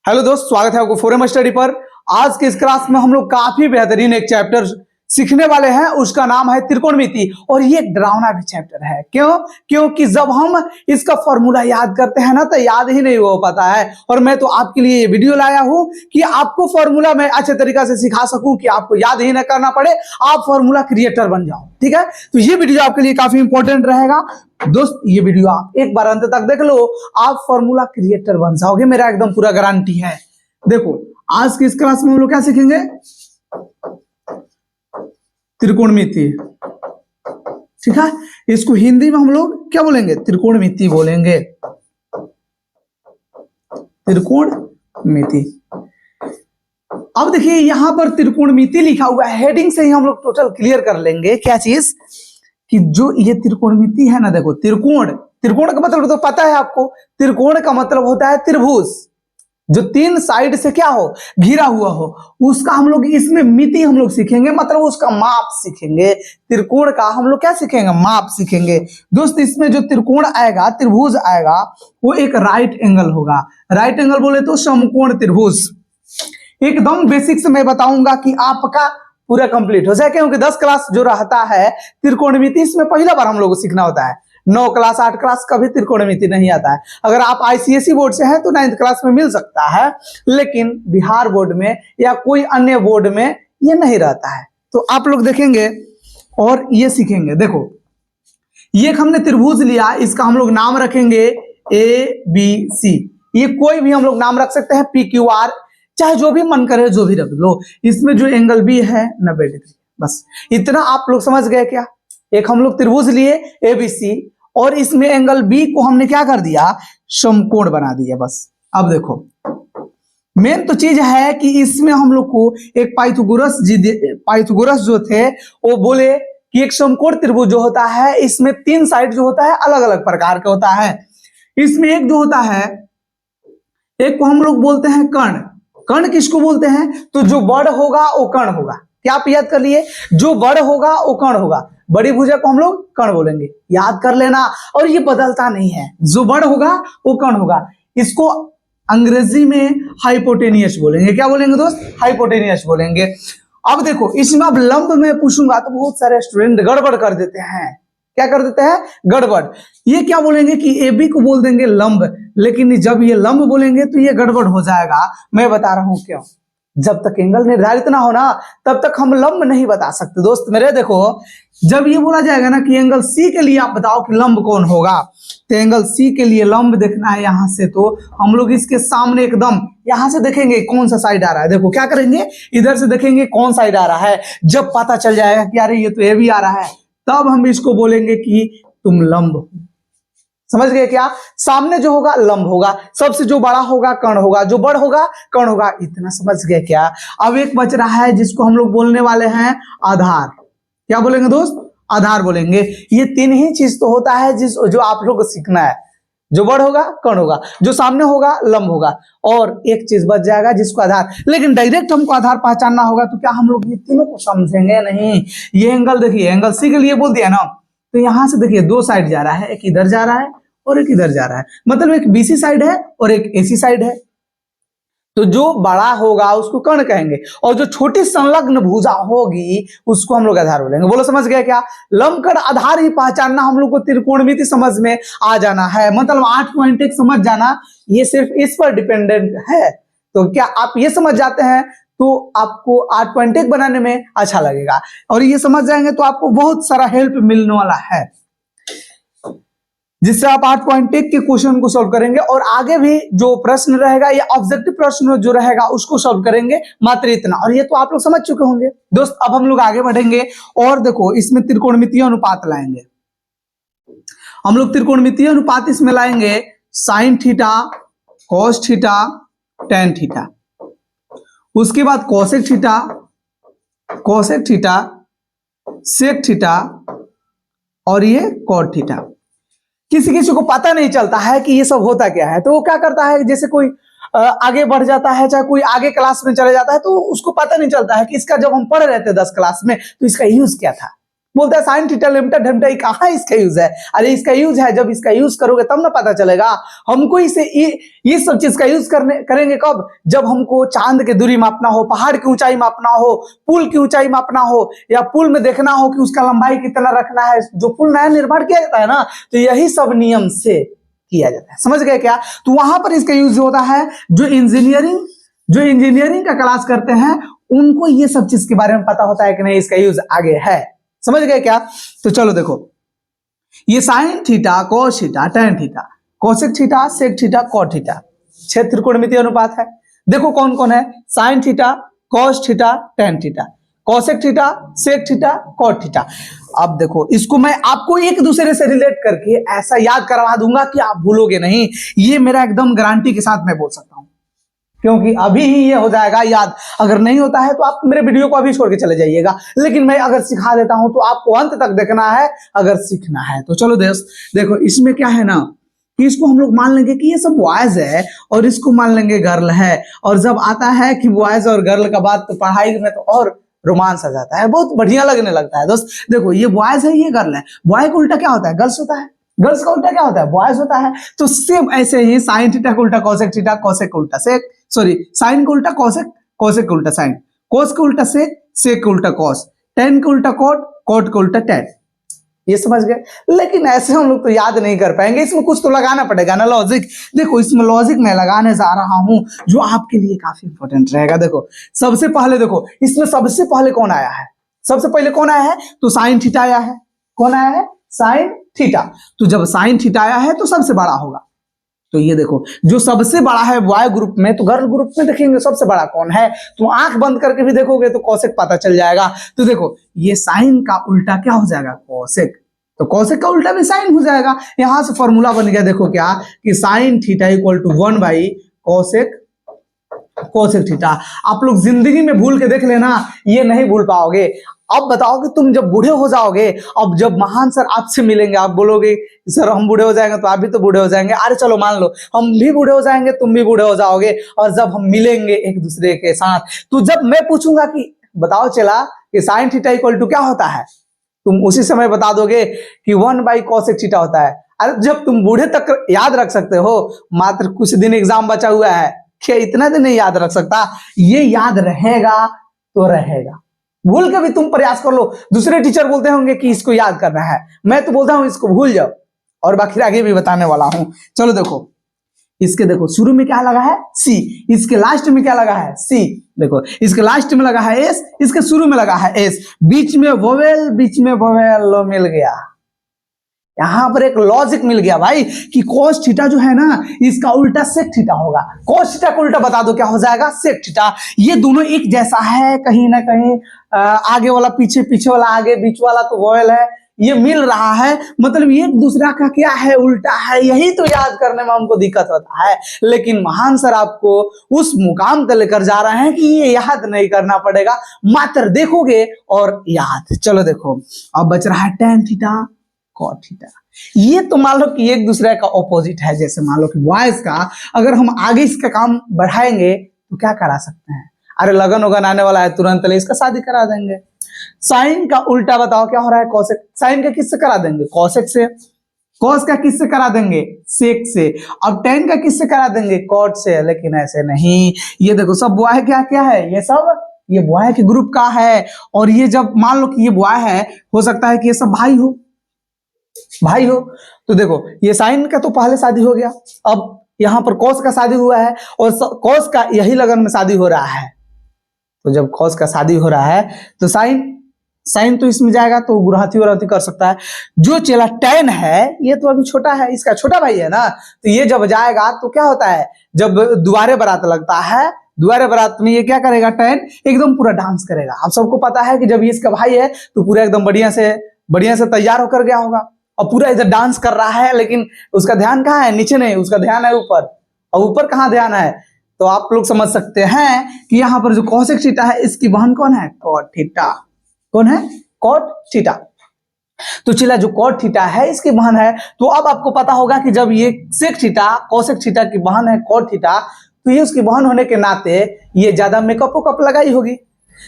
Hello दोस्त, स्वागत है आपको फोरम स्टडी पर। आज के इस क्लास में हम लोग काफी बेहतरीन एक चैप्टर सीखने वाले हैं, उसका नाम है त्रिकोणमिति। और ये एक डरावना भी चैप्टर है। क्योंकि जब हम इसका फॉर्मूला याद करते हैं ना तो याद ही नहीं हो पाता है। और मैं तो आपके लिए ये वीडियो लाया हूं कि आपको फॉर्मूला मैं अच्छे तरीके से सिखा सकूं कि आपको याद ही ना करना पड़े, आप फॉर्मूला क्रिएटर बन जाओ। ठीक है, तो ये वीडियो आपके लिए काफी इंपॉर्टेंट रहेगा दोस्त। ये वीडियो आप एक बार अंत तक देख लो, आप फॉर्मूला क्रिएटर बन जाओगे, मेरा एकदम पूरा गारंटी है। देखो, आज की इस क्लास में हम लोग क्या सीखेंगे? त्रिकोणमिति। ठीक है, इसको हिंदी में हम लोग क्या बोलेंगे? त्रिकोणमिति बोलेंगे। त्रिकोणमिति। अब देखिए यहां पर त्रिकोणमिति लिखा हुआ है, हेडिंग से ही हम लोग टोटल क्लियर कर लेंगे क्या चीज कि जो ये त्रिकोणमिति है ना, देखो त्रिकोण का मतलब तो पता है आपको। त्रिकोण का मतलब होता है त्रिभुज, जो तीन साइड से क्या हो, घिरा हुआ हो, उसका हम लोग इसमें मिति हम लोग सीखेंगे, मतलब उसका माप सीखेंगे। त्रिकोण का हम लोग क्या सीखेंगे? माप सीखेंगे। दोस्त, इसमें जो त्रिकोण आएगा, त्रिभुज आएगा, वो एक राइट एंगल होगा। राइट एंगल बोले तो समकोण त्रिभुज। एकदम बेसिक से मैं बताऊंगा कि आपका पूरा कंप्लीट हो जाए, क्योंकि 10 क्लास जो रहता है त्रिकोणमिति, इसमें पहला बार हम लोग को सीखना होता है। 9 क्लास 8 क्लास कभी त्रिकोणमिति नहीं आता है। अगर आप आईसीएसई बोर्ड से हैं तो 9th क्लास में मिल सकता है, लेकिन बिहार बोर्ड में या कोई अन्य बोर्ड में ये नहीं रहता है। तो आप लोग देखेंगे और ये सीखेंगे। देखो, ये हमने त्रिभुज लिया, इसका हम लोग नाम रखेंगे ABC। ये कोई भी हम लोग नाम रख सकते हैं, PQR, चाहे जो भी मन करे जो भी रख लो। इसमें जो एंगल B है 90 डिग्री। बस इतना आप लोग समझ गए क्या? एक हम लोग त्रिभुज लिए ABC, और इसमें एंगल B को हमने क्या कर दिया? समकोण बना दिया। बस अब देखो, मेन तो चीज है कि इसमें हम लोग को एक पाइथागोरस जो थे वो बोले कि एक समकोण त्रिभुज जो होता है, इसमें 3 साइड जो होता है अलग अलग प्रकार का होता है। इसमें एक जो होता है, एक को हम लोग बोलते हैं कर्ण। कर्ण किसको बोलते हैं? तो जो बड़ होगा वो कर्ण होगा। क्या आप याद कर लिए? जो बड़ होगा वो कर्ण होगा। बड़ी भुजा को हम लोग कर्ण बोलेंगे, याद कर लेना। और ये बदलता नहीं है, जो बड़ होगा वो कर्ण होगा। इसको अंग्रेजी में हाइपोटेनियस बोलेंगे। क्या बोलेंगे दोस्त? हाइपोटेनियस बोलेंगे। अब देखो, इसमें अब लंब में पूछूंगा तो बहुत सारे स्टूडेंट गड़बड़ कर देते हैं। क्या कर देते हैं? गड़बड़। ये क्या बोलेंगे कि AB को बोल देंगे लंब, लेकिन जब ये लंब बोलेंगे तो ये गड़बड़ हो जाएगा। मैं बता रहा हूं क्यों। जब तक एंगल निर्धारित ना हो ना, तब तक हम लंब नहीं बता सकते। दोस्त मेरे देखो, जब ये बोला जाएगा ना कि एंगल C के लिए आप बताओ कि लंब कौन होगा, तो एंगल C के लिए लंब देखना है यहां से, तो हम लोग इसके सामने एकदम यहां से देखेंगे कौन सा साइड आ रहा है। देखो क्या करेंगे, इधर से देखेंगे कौन साइड आ रहा है। जब पता चल जाएगा कि अरे ये तो AB आ रहा है, तब हम इसको बोलेंगे कि तुम लंब हो। समझ गए क्या? सामने जो होगा लंब होगा, सबसे जो बड़ा होगा कर्ण होगा, जो बड़ होगा कर्ण होगा। इतना समझ गए क्या? अब एक बच रहा है जिसको हम लोग बोलने वाले हैं आधार। क्या बोलेंगे दोस्त? आधार बोलेंगे। ये 3 ही चीज तो होता है जो आप लोग को सीखना है। जो बड़ होगा कर्ण होगा, जो सामने होगा लंब होगा, और एक चीज बच जाएगा जिसको आधार। लेकिन डायरेक्ट हमको आधार पहचानना होगा, तो क्या हम लोग ये तीनों को समझेंगे? नहीं। ये एंगल देखिए, एंगल C के लिए बोल दिया ना, तो यहां से देखिए 2 साइड जा रहा है, एक इधर जा रहा है और एक इधर जा रहा है। मतलब एक BC साइड है और एक AC साइड है। तो जो बड़ा होगा उसको कर्ण कहेंगे, और जो छोटी संलग्न भुजा होगी उसको हम लोग आधार बोलेंगे। बोलो समझ गया क्या? लंब कर्ण आधार ही पहचानना हम लोग को त्रिकोणमिति समझ में आ जाना है। मतलब 8.1 समझ जाना, ये सिर्फ इस पर डिपेंडेंट है। तो क्या आप ये समझ जाते हैं तो आपको 8.1 बनाने में अच्छा लगेगा, और ये समझ जाएंगे तो आपको बहुत सारा हेल्प मिलने वाला है, जिससे आप 8.1 के क्वेश्चन को सॉल्व करेंगे। और आगे भी जो प्रश्न रहेगा या ऑब्जेक्टिव प्रश्न जो रहेगा उसको सॉल्व करेंगे, मात्र इतना। और ये तो आप लोग समझ चुके होंगे दोस्त। अब हम लोग आगे बढ़ेंगे और देखो, इसमें त्रिकोणमितीय अनुपात लाएंगे हम लोग। त्रिकोणमितीय अनुपात इसमें लाएंगे sine theta, cos theta, tan theta, उसके बाद कोसेक थीटा, सेक थीटा, और ये कॉट थीटा। किसी किसी को पता नहीं चलता है कि ये सब होता क्या है, तो वो क्या करता है, जैसे कोई आगे बढ़ जाता है, चाहे कोई आगे क्लास में चले जाता है, तो उसको पता नहीं चलता है कि इसका जब हम पढ़ रहे थे 10 क्लास में तो इसका यूज क्या था। बोलता है साइन थीटा लिमिटा ढिमटा कहाँ इसका यूज है? अरे इसका यूज है, जब इसका यूज करोगे तब ना पता चलेगा। हमको इसे ये सब चीज का यूज करेंगे कब? जब हमको चांद की दूरी मापना हो, पहाड़ की ऊंचाई मापना हो, पुल की ऊंचाई मापना हो, या पुल में देखना हो कि उसका लंबाई कितना रखना है। जो पुल नया निर्माण किया जाता है ना, तो यही सब नियम से किया जाता है। समझ गए क्या? तो वहां पर इसका यूज होता है। जो इंजीनियरिंग का क्लास करते हैं उनको ये सब चीज के बारे में पता होता है कि नहीं इसका यूज आगे है। समझ गए क्या? तो चलो देखो, ये sine theta, cos theta, tan theta, cosec theta, sec theta, cot theta 6 त्रिकोणमितीय अनुपात है। देखो कौन कौन है? Sine theta, cos theta, tan theta, cosec theta, sec theta, cot theta. अब देखो इसको मैं आपको एक दूसरे से रिलेट करके ऐसा याद करवा दूंगा कि आप भूलोगे नहीं। ये मेरा एकदम गारंटी के साथ मैं बोल सकता हूं, क्योंकि अभी ही ये हो जाएगा याद। अगर नहीं होता है तो आप मेरे वीडियो को अभी छोड़ के चले जाइएगा, लेकिन मैं अगर सिखा देता हूं तो आपको अंत तक देखना है अगर सीखना है तो। चलो देखो इसमें क्या है ना कि इसको हम लोग मान लेंगे कि ये सब बॉयज है और इसको मान लेंगे गर्ल है। और जब आता है कि बॉयज और गर्ल का बात, तो पढ़ाई में तो और रोमांस आ जाता है, बहुत बढ़िया लगने लगता है दोस्त। देखो ये बॉयज है, ये गर्ल है। बॉय का उल्टा क्या होता है? गर्ल्स होता है। गर्ल्स का उल्टा क्या होता है? बॉयज होता है। तो सेम ऐसे ही साइन थीटा का उल्टा कोसेक थीटा, कोसेक का उल्टा सेक, सॉरी साइन का उल्टा कोसेक, कोसेक का उल्टा साइन, कोस का उल्टा सेक, सेक का उल्टा कोस, टेन का उल्टा कोट, कोट का उल्टा टेन। ये समझ गए? लेकिन ऐसे हम लोग तो याद नहीं कर पाएंगे, इसमें कुछ तो लगाना पड़ेगा ना लॉजिक। देखो इसमें लॉजिक मैं लगाने जा रहा हूं जो आपके लिए काफी इंपॉर्टेंट रहेगा। देखो सबसे पहले देखो इसमें सबसे पहले कौन आया है? सबसे पहले कौन आया है? तो साइन थीटा आया है। कौन आया है? Sine theta. तो जब साइन थीटा आया है तो सबसे बड़ा होगा। तो ये देखो जो सबसे बड़ा है बॉय ग्रुप में, तो गर्ल ग्रुप में देखेंगे सबसे बड़ा कौन है, तो आंख बंद करके भी देखोगे तो कोसेक पता चल जाएगा। तो देखो ये साइन का उल्टा क्या हो जाएगा? कोसेक। तो कोसेक का उल्टा भी साइन हो जाएगा। यहां से फॉर्मूला बन गया, देखो क्या कि sine theta equal to one by cosec cosec theta. आप लोग जिंदगी में भूल के देख लेना, ये नहीं भूल पाओगे। अब बताओ कि तुम जब बूढ़े हो जाओगे, अब जब महान सर आपसे मिलेंगे, आप बोलोगे सर हम बूढ़े हो जाएंगे, तो आप भी तो बूढ़े हो जाएंगे। अरे चलो मान लो हम भी बूढ़े हो जाएंगे, तुम भी बूढ़े हो जाओगे, और जब हम मिलेंगे एक दूसरे के साथ, तो जब मैं पूछूंगा कि बताओ चला कि साइन थीटा इक्वल टू क्या होता है, तुम उसी समय बता दोगे कि 1/कोसेक थीटा होता है। अरे जब तुम बूढ़े तक याद रख सकते हो, मात्र कुछ दिन एग्जाम बचा हुआ है, क्या इतना दिन नहीं याद रख सकता? ये याद रहेगा तो रहेगा, भूल के भी तुम प्रयास कर लो। दूसरे टीचर बोलते होंगे कि इसको याद करना है, मैं तो बोलता हूं इसको भूल जाओ, और बाकी आगे भी बताने वाला हूं। चलो देखो इसके, देखो शुरू में क्या लगा है? सी, इसके लास्ट में क्या लगा है? सी। देखो इसके लास्ट में लगा है एस, इसके शुरू में लगा है एस, बीच में वोवेल, बीच में वोवेल, लो मिल गया। यहां पर एक लॉजिक मिल गया भाई कि कोस थीटा जो है ना, इसका उल्टा सेक थीटा होगा। कोस थीटा का उल्टा बता दो क्या हो जाएगा? Sec theta. ये दोनों एक जैसा है, कहीं ना कहीं आगे वाला पीछे, पीछे वाला आगे, बीच वाला तो वोवेल है, ये मिल रहा है, मतलब एक दूसरा का क्या है? उल्टा है। यही तो याद करने में हमको दिक्कत होता है, लेकिन महान सर आपको उस मुकाम तक लेकर जा रहे हैं कि ये याद नहीं करना पड़ेगा, मात्र देखोगे और याद। चलो देखो अब बच रहा है टेन थीटा, कॉट थीटा। ये तो मान लो कि एक दूसरे का ऑपोजिट है। जैसे मान लो कि बॉयज का अगर हम आगे इसका काम बढ़ाएंगे तो क्या करा सकते हैं? अरे लगन वगन आने वाला है, तुरंत ले इसका शादी करा देंगे। साइन का उल्टा बताओ क्या हो रहा है? कोसेक। साइन का किससे करा देंगे? कोसेक से। कोस का किससे करा देंगे? सेक से। अब टेन का किससे करा देंगे? कॉट से। लेकिन ऐसे नहीं, ये देखो सब बॉय क्या क्या है, ये सब ये बॉय के ग्रुप का है। और ये जब मान लो कि ये बॉय है, हो सकता है कि ये सब भाई हो। तो देखो ये साइन का तो पहले शादी हो गया, अब यहां पर कोस का शादी हुआ है, और कोस का यही लगन में शादी हो रहा है। तो जब कोस का शादी हो रहा है तो साइन तो इसमें जाएगा, तो गुराती कर सकता है। जो चेला टेन है ये तो अभी छोटा है, इसका छोटा भाई है ना, तो ये जब जाएगा तो क्या होता है? जब दुआरे बारात लगता है, दुआरे बारात में ये क्या करेगा? टेन एकदम पूरा डांस करेगा। आप सबको पता है कि जब ये इसका भाई है तो पूरा एकदम बढ़िया से तैयार होकर गया होगा, और पूरा इधर डांस कर रहा है, लेकिन उसका ध्यान कहाँ है? नीचे नहीं, उसका ध्यान है ऊपर। और ऊपर कहाँ ध्यान है? तो आप लोग समझ सकते हैं कि यहाँ पर जो कोसेक थीटा है, इसकी बहन कौन है? Cot theta. कौन है? Cot theta. तो चला जो कॉट थीटा है इसकी बहन है। तो अब आपको पता होगा कि जब ये सेक थीटा कोसेक थीटा की बहन है कॉट थीटा, तो ये उसकी बहन होने के नाते ये ज्यादा मेकअप लगाई होगी।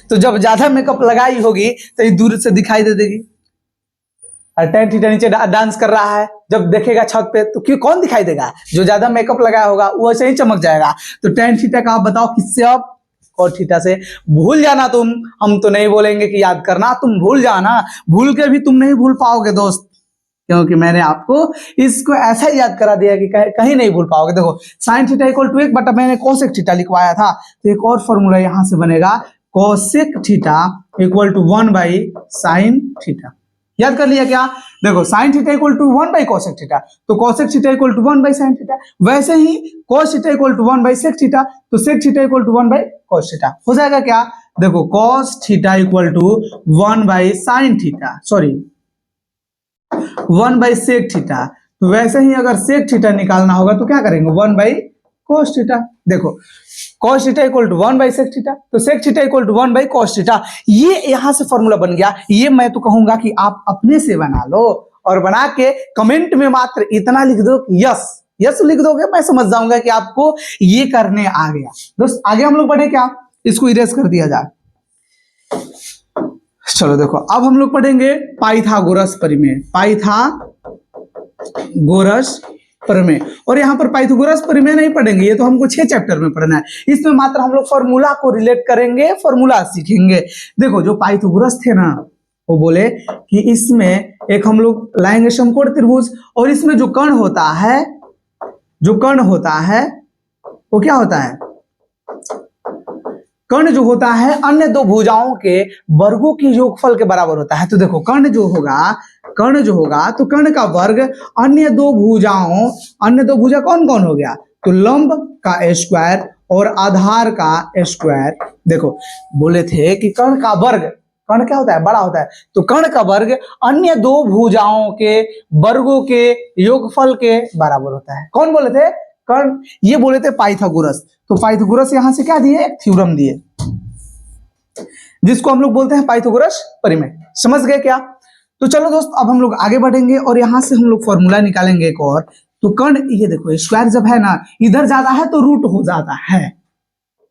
तो जब ज्यादा मेकअप लगाई होगी तो ये दूर से दिखाई दे देगी। टेन थीटा नीचे डांस कर रहा है, जब देखेगा छत पे तो क्यों कौन दिखाई देगा? जो ज्यादा मेकअप लगाया होगा वो ऐसे ही चमक जाएगा। तो टेन थीटा का आप बताओ किससे? अब कॉट थीटा से। भूल जाना तुम, हम तो नहीं बोलेंगे कि याद करना, तुम भूल जाना, भूल के भी तुम नहीं भूल पाओगे दोस्त, क्योंकि मैंने आपको इसको ऐसा याद करा दिया कि कहीं नहीं भूल पाओगे। देखो साइन थीटा इक्वल टू 1 बटा मैंने कोसेक थीटा लिखवाया था, तो एक और फॉर्मूला यहां से बनेगा, cosec theta equal to 1 by sine theta. याद कर लिया क्या? देखो sine theta equal to 1 by cosec theta, तो cosec theta equal to 1 by sine theta. वैसे ही cos theta equal to 1 by sec theta, तो sec theta equal to 1 by cos theta हो जाएगा क्या? देखो cos theta equal to 1 by sine theta, sorry 1 by sec theta. तो वैसे ही अगर सेक थीटा निकालना होगा तो क्या करेंगे? 1 बाई कोस थीटा। देखो cos theta equal to 1 by sec theta, तो sec theta equal to 1 by cos theta. ये यहां से फॉर्मूला बन गया। ये मैं तो कहूंगा कि आप अपने से बना लो, और बना के कमेंट में मात्र इतना लिख दो कि यस, यस लिख दोगे, मैं समझ जाऊंगा कि आपको ये करने आ गया। दोस्त आगे हम लोग बढ़े क्या? इसको इरेज कर दिया जाए। चलो देखो अब हम लोग पढ़ेंगे पाइथागोरस प्रमेय, पाइथागोरस प्रमेय। और यहाँ पर पाइथागोरस प्रमेय नहीं पढ़ेंगे, ये तो हमको 6 चैप्टर में पढ़ना है। इसमें मात्र हम लोग फॉर्मूला को रिलेट करेंगे, फॉर्मूला सीखेंगे। देखो जो पाइथागोरस थे ना, वो बोले कि इसमें एक हम लोग लाएंगे समकोण त्रिभुज, और इसमें जो कर्ण होता है, जो कर्ण होता है वो क्या होता है? कर्ण जो होता है अन्य दो भुजाओं के वर्गों के योगफल के बराबर होता है। तो देखो कर्ण जो होगा तो कर्ण का वर्ग अन्य दो भुजा कौन कौन हो गया? तो लंब का स्क्वायर और आधार का स्क्वायर। देखो बोले थे कि कर्ण का वर्ग, कर्ण क्या होता है? बड़ा होता है, तो कर्ण का वर्ग अन्य दो भुजाओं के वर्गों के योगफल के बराबर होता है। कौन बोले थे? कर्ण। ये बोले थे पाइथागोरस। तो पाइथागोरस यहां से क्या दिए? एक थ्योरम दिए, जिसको हम लोग बोलते हैं पाइथागोरस प्रमेय। समझ गए क्या? तो चलो दोस्त अब हम लोग आगे बढ़ेंगे, और यहां से हम लोग फॉर्मूला निकालेंगे एक और। तो कर्ण, ये देखो स्क्वायर जब है ना, इधर ज्यादा है तो रूट हो जाता है।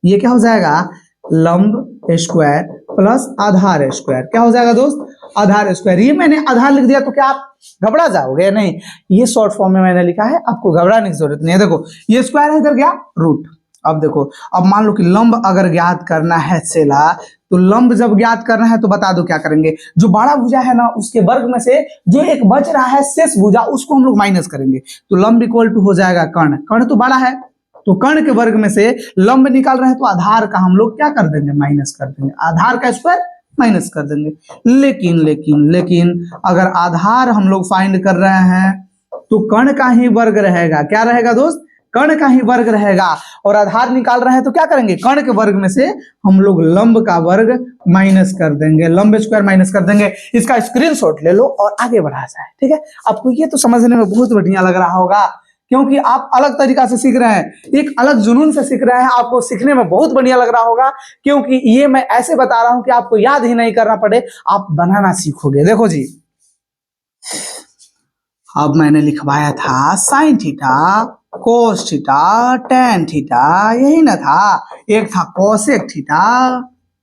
ये क्या हो जाएगा? लंब स्क्वायर प्लस आधार स्क्वायर। क्या हो जाएगा दोस्त? आधार स्क्वायर। ये मैंने आधार लिख दिया तो क्या आप घबरा जाओगे? नहीं, ये शॉर्ट फॉर्म में मैंने लिखा है, आपको घबराने की जरूरत नहीं है। देखो ये स्क्वायर है, इधर गया रूट। अब देखो, अब मान लो कि लंब अगर ज्ञात करना है चला, तो लंब जब ज्ञात करना है तो बता दो क्या करेंगे? जो बड़ा भुजा है ना, उसके वर्ग में से जो एक बच रहा है शेष भुजा, उसको हम लोग माइनस करेंगे। तो लंब इक्वल टू हो जाएगा कर्ण। कर्ण तो बड़ा है, तो कर्ण के वर्ग में से लंब निकाल रहे हैं, तो आधार का हम लोग क्या कर देंगे? माइनस कर देंगे। आधार का स्क्वायर माइनस कर देंगे। लेकिन लेकिन लेकिन अगर आधार हम लोग फाइंड कर रहे हैं तो कर्ण का ही वर्ग रहेगा। क्या रहेगा दोस्त? कर्ण का ही वर्ग रहेगा। और आधार निकाल रहे हैं तो क्या करेंगे? कर्ण के वर्ग में से हम लोग लंब का वर्ग माइनस कर देंगे, लंब स्क्वायर माइनस कर देंगे। इसका स्क्रीनशॉट ले लो और आगे बढ़ा जाए। ठीक है, आपको ये तो समझने में बहुत बढ़िया लग रहा होगा, क्योंकि आप अलग तरीका से सीख रहे हैं, एक अलग जुनून से सीख रहे हैं। आपको सीखने में बहुत बढ़िया लग रहा होगा, क्योंकि ये मैं ऐसे बता रहा हूं कि आपको याद ही नहीं करना पड़े, आप बनाना सीखोगे। देखो जी, अब मैंने लिखवाया था sign theta, cos theta, tan theta, यही ना था? एक था कोसेक थीटा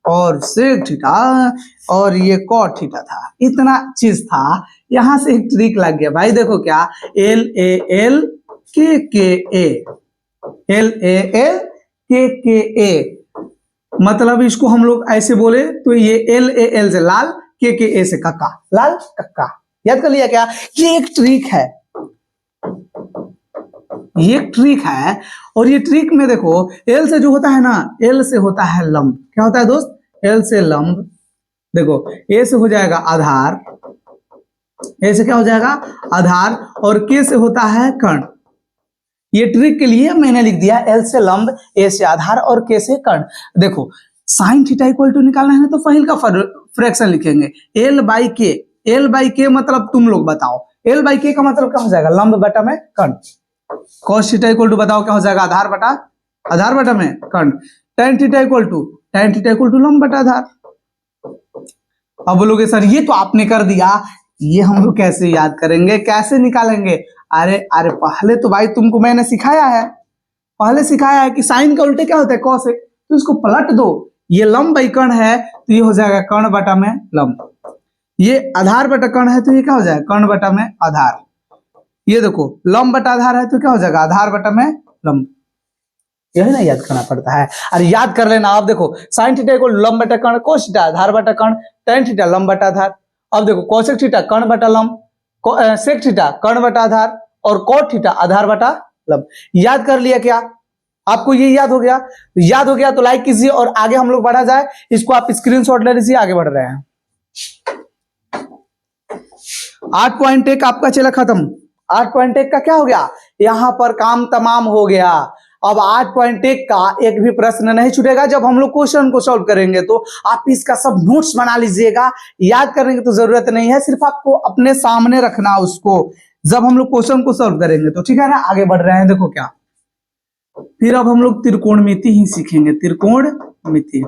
और सेक थीटा, और ये कॉट थीटा था। इतना चीज था। यहां से एक ट्रिक लग गया भाई। देखो क्या, एल ए एल के ए, एल ए एल के ए, मतलब इसको हम लोग ऐसे बोले तो ये एल ए एल से लाल, के ए से कक्का, लाल कक्का। याद कर लिया क्या? ये एक ट्रिक है, ये ट्रिक है। और ये ट्रिक में देखो, एल से जो होता है ना, एल से होता है लंब। क्या होता है दोस्त? एल से लंब। देखो ए से हो जाएगा आधार, ए से क्या हो जाएगा? आधार, और के से होता है कर्ण। ये ट्रिक के लिए मैंने लिख दिया एल से लंब, ए से आधार और के से कर्ण। देखो साइन थीटा इक्वल टू निकालना है ना, तो पहिल का फ्रैक्शन लिखेंगे एल बाई के। एल बाई के मतलब तुम लोग बताओ, एल बाई के का मतलब क्या हो जाएगा? लंब बटा में कर्ण। कॉस थीटा इक्वल टू बताओ क्या हो जाएगा? आधार बटा में कर्ण। टेन थीटा इक्वल टू लंब बटा आधार। अब बोलोगे सर ये तो आपने कर दिया, ये हम लोग कैसे याद करेंगे, कैसे निकालेंगे? अरे पहले तो भाई तुमको मैंने सिखाया है, कि साइन का उल्टे क्या होता है? कॉस है, तो इसको पलट दो। ये लंब बाई कर्ण है, तो ये हो जाएगा कर्ण बटा में लंब। ये आधार बटा कर्ण है तो ये क्या हो जाएगा, कर्ण बटा में आधार। ये देखो लंब बटा आधार है तो क्या हो जाएगा, आधार बटा में लंब। यही ना याद करना पड़ता है। और याद कर लेना, आप देखो साइन थीटा को लंब बटा कर्ण, कोस थीटा आधार बटा कर्ण, tan थीटा लंब बटा आधार। अब देखो कोसेक थीटा कर्ण बटा लंब, सेक थीटा कर्ण बटा आधार, और कोट थीटा आधार बटा लंब। याद कर लिया क्या आपको, ये याद हो गया? याद हो गया तो लाइक कीजिए और आगे हम लोग बढ़ा जाए। इसको आप स्क्रीनशॉट ले लीजिए, आगे बढ़ रहे हैं। 8.1 आपका चला खत्म। 8.1 का क्या हो गया, यहां पर काम तमाम हो गया। अब 8.1 का एक भी प्रश्न नहीं छूटेगा जब हम लोग क्वेश्चन को सॉल्व करेंगे। तो आप इसका सब नोट्स बना लीजिएगा, याद करने की तो जरूरत नहीं है, सिर्फ आपको अपने सामने रखना उसको जब हम लोग क्वेश्चन को सॉल्व करेंगे। तो ठीक है ना, आगे बढ़ रहे हैं। देखो क्या, फिर अब हम लोग त्रिकोणमिति ही सीखेंगे, त्रिकोणमिति।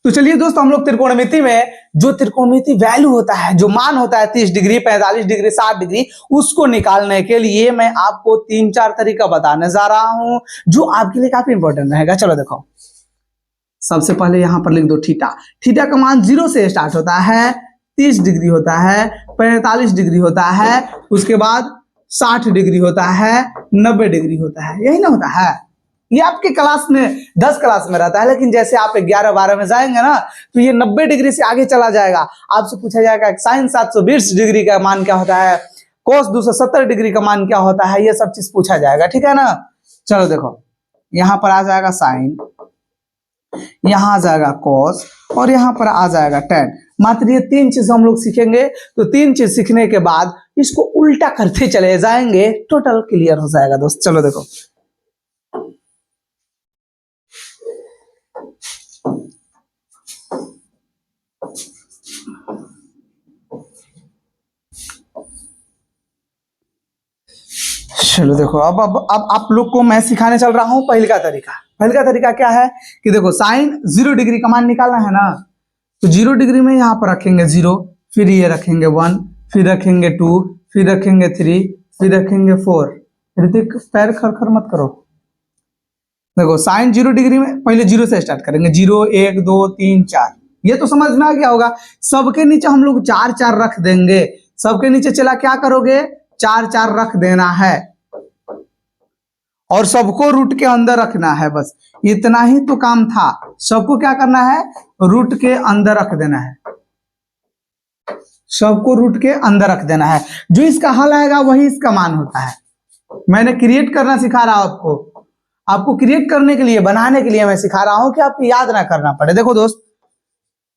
तो चलिए दोस्तों, हम लोग त्रिकोणमिति में जो त्रिकोणमिति वैल्यू होता है, जो मान होता है 30 डिग्री, 45 डिग्री, 60 डिग्री, उसको निकालने के लिए मैं आपको 3-4 तरीका बताने जा रहा हूं जो आपके लिए काफी इंपॉर्टेंट रहेगा। चलो देखो, सबसे पहले यहां पर लिख दो थीटा। थीटा का मान 0 से स्टार्ट होता है, 30 डिग्री होता है, 45 डिग्री होता है, उसके बाद 60 डिग्री होता है, 90 डिग्री होता है। यही ना होता है, ये आपके क्लास में 10 क्लास में रहता है। लेकिन जैसे आप 11-12 में जाएंगे ना तो ये 90 डिग्री से आगे चला जाएगा। आपसे पूछा जाएगा साइन 720 डिग्री का मान क्या होता है, कोस 270 डिग्री का मान क्या होता है, ये सब चीज पूछा जाएगा। ठीक है ना। चलो देखो, यहां पर आ जाएगा साइन, यहां आ जाएगा कोस, और यहां पर आ जाएगा tan। मात्र ये 3 चीज हम लोग सीखेंगे। तो 3 चीज सीखने के बाद इसको उल्टा करते चले जाएंगे, टोटल क्लियर हो जाएगा दोस्त। चलो देखो, चलो देखो, अब आप लोग को मैं सिखाने चल रहा हूं पहले का तरीका। पहले का तरीका क्या है कि देखो, साइन 0 डिग्री का मान निकालना है ना, तो 0 डिग्री में यहां पर रखेंगे 0, फिर ये रखेंगे 1, फिर रखेंगे 2, फिर रखेंगे 3, फिर रखेंगे 4। ऋतिक पैर खर मत करो। देखो साइन 0 डिग्री में पहले 0 से स्टार्ट करेंगे, 0, 1, 2, 3, 4। ये तो समझ में आ गया होगा। सबके नीचे हम लोग 4-4 रख देंगे। सबके नीचे चला क्या करोगे, 4-4 रख देना है, और सबको रूट के अंदर रखना है। बस इतना ही तो काम था। सबको क्या करना है, रूट के अंदर रख देना है। सबको रूट के अंदर रख देना है। जो इसका हल आएगा वही इसका मान होता है। मैंने क्रिएट करना सिखा रहा हूं आपको क्रिएट करने के लिए, बनाने के लिए मैं सिखा रहा हूं कि आपको याद ना करना पड़े। देखो दोस्त,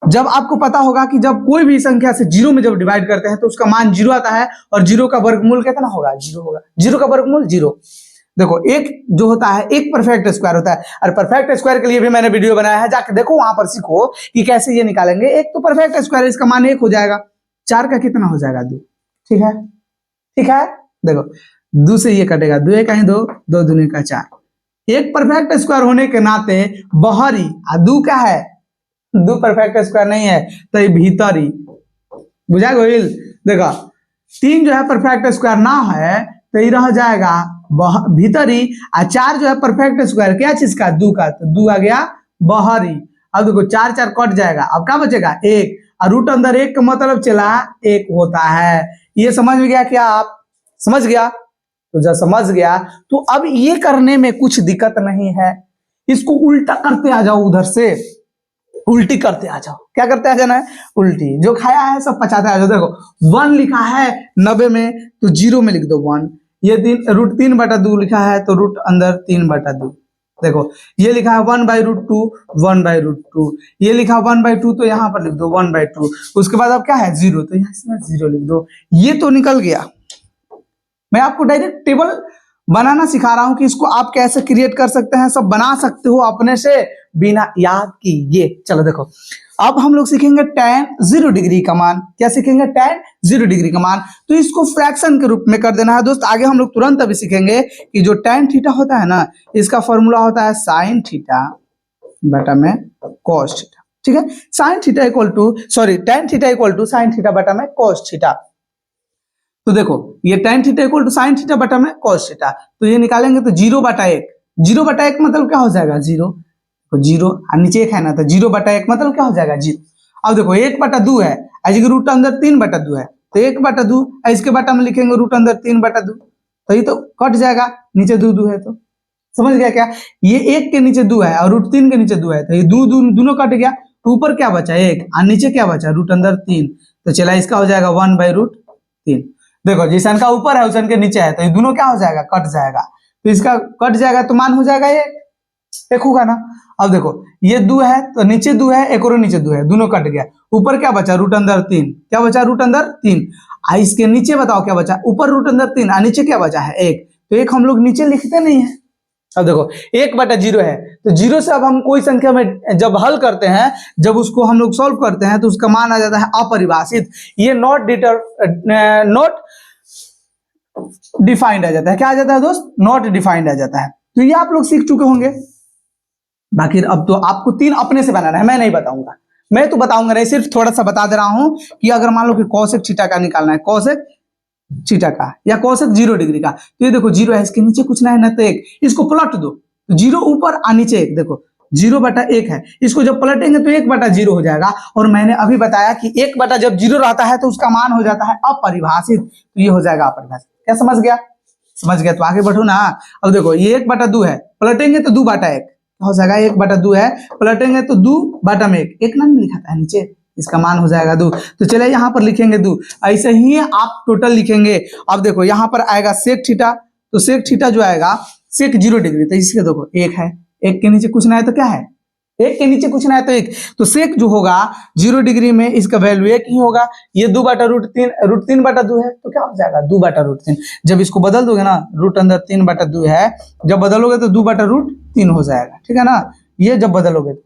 जब आपको पता होगा कि जब कोई भी संख्या से 0 में जब डिवाइड करते हैं तो उसका मान 0 आता है, और 0 का वर्गमूल कितना होगा, 0 होगा। 0 का वर्गमूल 0। देखो, एक जो होता है एक परफेक्ट स्क्वायर होता है, और परफेक्ट स्क्वायर के लिए भी मैंने वीडियो बनाया है, जाके देखो, वहां पर सीखो कि कैसे ये निकालेंगे। एक तो परफेक्ट स्क्वायर, इसका मान 1 हो जाएगा, 4 का कितना हो जाएगा, 2। ठीक है, ठीक है। देखो 2 से ये कटेगा, 2 1 2, 2 दूनी का 4। एक परफेक्ट स्क्वायर होने के नाते बाहरी, 2 क्या है, 2 परफेक्ट स्क्वायर नहीं है तो ये भीतरी, बुझा गोइल। देखो 3 जो है परफेक्ट स्क्वायर ना है तो ये रह जाएगा भीतरी, और 4 जो है परफेक्ट स्क्वायर क्या चीज का, 2 का, तो 2 आ गया बाहरी। अब देखो 4-4 कट जाएगा, अब क्या बचेगा, 1, और रूट अंदर 1 का मतलब चला 1 होता है। ये समझ में गया क्या, आप समझ गया? तो जब समझ गया तो अब ये करने में कुछ दिक्कत नहीं है। इसको उल्टा करते आ जाओ, उधर से उल्टी करते आ जाओ। क्या करते आ जाना है, उल्टी। जो खाया है सब पचाते आ जाओ। देखो 1 लिखा है 90 में तो 0 में लिख दो 1। ये रूट 3/2 लिखा है तो रूट अंदर 3/2। देखो ये लिखा है 1/√2, 1/√2। ये लिखा 1/2 तो यहाँ पर लिख दो 1/2। उसके बाद अब क्या है 0, तो यहाँ 0 लिख दो। ये तो निकल गया। मैं आपको डायरेक्ट टेबल बनाना सिखा रहा हूं कि इसको आप कैसे क्रिएट कर सकते हैं, सब बना सकते हो अपने से बिना याद किए। चलो देखो, अब हम लोग सीखेंगे tan 0 डिग्री का मान। क्या सीखेंगे, tan 0 डिग्री का मान। तो इसको फ्रैक्शन के रूप में कर देना है दोस्त। आगे हम लोग तुरंत अभी सीखेंगे कि जो tan थीटा होता है ना, इसका फॉर्मूला होता है sin थीटा बटा में cos थीटा। ठीक है, sin theta equal to tan theta equal to sin theta बटा में cos थीटा। तो देखो ये tan theta equal to sin theta बटा में cos थीटा, तो ये निकालेंगे तो 0/1। 0/1 मतलब क्या हो जाएगा, 0। तो 0, और नीचे 1 है ना, तो 0/1 मतलब क्या हो जाएगा, 0। अब देखो 1/2 है, ऐसे रूट अंदर 3/2 है, तो 1/2, इसके बटा में लिखेंगे रूट अंदर 3/2, तो ये तो कट जाएगा, नीचे 2 है, तो समझ गया क्या? ये 1 के नीचे 2 है और रूट 3 के नीचे 2 है, तो ये दोनों कट गया, तो ऊपर क्या बचा 1 और नीचे क्या बचा रूट अंदर 3, तो चला इसका हो जाएगा 1/√3। देखो जिसन का ऊपर है उसन के नीचे है, तो ये दोनों क्या हो जाएगा, कट जाएगा, तो इसका कट जाएगा तो मान हो जाएगा एक होगा ना। अब देखो ये 2 है तो नीचे 2 है, एक और नीचे 2 है, दोनों कट गया, ऊपर क्या बचा रूट अंदर 3, क्या बचा रूट अंदर 3, इसके नीचे बताओ क्या बचा, ऊपर रूट अंदर 3 और नीचे क्या बचा है 1, तो 1 हम लोग नीचे लिखते नहीं है। अब देखो 1/0 है, तो 0 से अब हम कोई संख्या में जब हल करते हैं, जब उसको हम लोग सॉल्व करते हैं, तो उसका मान आ जाता है अपरिभाषित, ये नॉट डिफाइंड आ जाता है, क्या आ जाता है दोस्त, नॉट डिफाइंड आ जाता है। तो ये आप लोग सीख चुके होंगे। बाकी अब तो आपको 3 अपने से बनाना है, मैं नहीं बताऊंगा, मैं तो बताऊंगा नहीं, सिर्फ थोड़ा सा बता दे रहा हूं कि अगर मान लो कि कोसेक थीटा का निकालना है, कोसेक थीटा का या कोसेक 0 डिग्री का, तो ये देखो 0 है, इसके नीचे कुछ ना है ना, तो 1, इसको पलट दो, 0 ऊपर और नीचे 1, देखो 0/1 है, इसको जब पलटेंगे तो 1/0 हो जाएगा, और मैंने अभी बताया कि 1 जब 0 रहता है तो उसका मान हो जाता है अपरिभाषित, तो ये हो जाएगा अपरिभाषित। क्या समझ गया? समझ गया तो आगे बढ़ो ना। अब देखो ये 1/2 है, पलटेंगे तो 2/1 हो जाएगा, 1/2 है, पलटेंगे तो 2/1, एक ना लिखा था नीचे, इसका मान हो जाएगा 2, तो चलिए यहाँ पर लिखेंगे 2, ऐसे ही आप टोटल लिखेंगे। अब देखो यहाँ पर आएगा सेक थीटा, तो सेक थीटा जो आएगा सेक 0 डिग्री, तो इसके देखो 1 है, 1 के नीचे कुछ ना है तो क्या है, 1 के नीचे कुछ ना है तो 1, तो सेक जो होगा 0 डिग्री में इसका वैल्यू 1 ही होगा, ये 2/√3 √3/2 है, तो क्या हो जाएगा 2/√3, जब इसको बदल दोगे ना, रूट अंदर 3/2 है, जब बदलोगे तो 2/√3 हो जाएगा, ठीक है ना, ये जब बदलोगे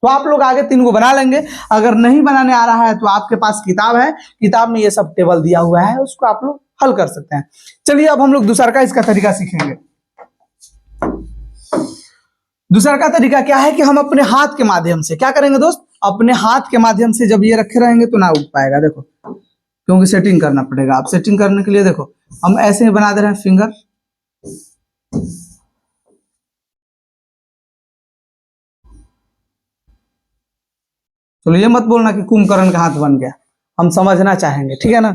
तो आप लोग आगे 3 को बना लेंगे। अगर नहीं बनाने आ रहा है तो आपके पास किताब है, किताब में ये सब टेबल दिया हुआ है, उसको आप लोग हल कर सकते हैं। चलिए अब हम लोग दूसरा का इसका तरीका सीखेंगे। दूसरा का तरीका क्या है कि हम अपने हाथ के माध्यम से क्या करेंगे दोस्त, अपने हाथ के माध्यम से जब ये रखे रहेंगे तो ना उठ पाएगा, देखो क्योंकि सेटिंग करना पड़ेगा। आप सेटिंग करने के लिए देखो हम ऐसे ही बना दे रहे हैं फिंगर, चलो ये मत बोलना कि कुंभकर्ण का हाथ बन गया, हम समझना चाहेंगे, ठीक है ना।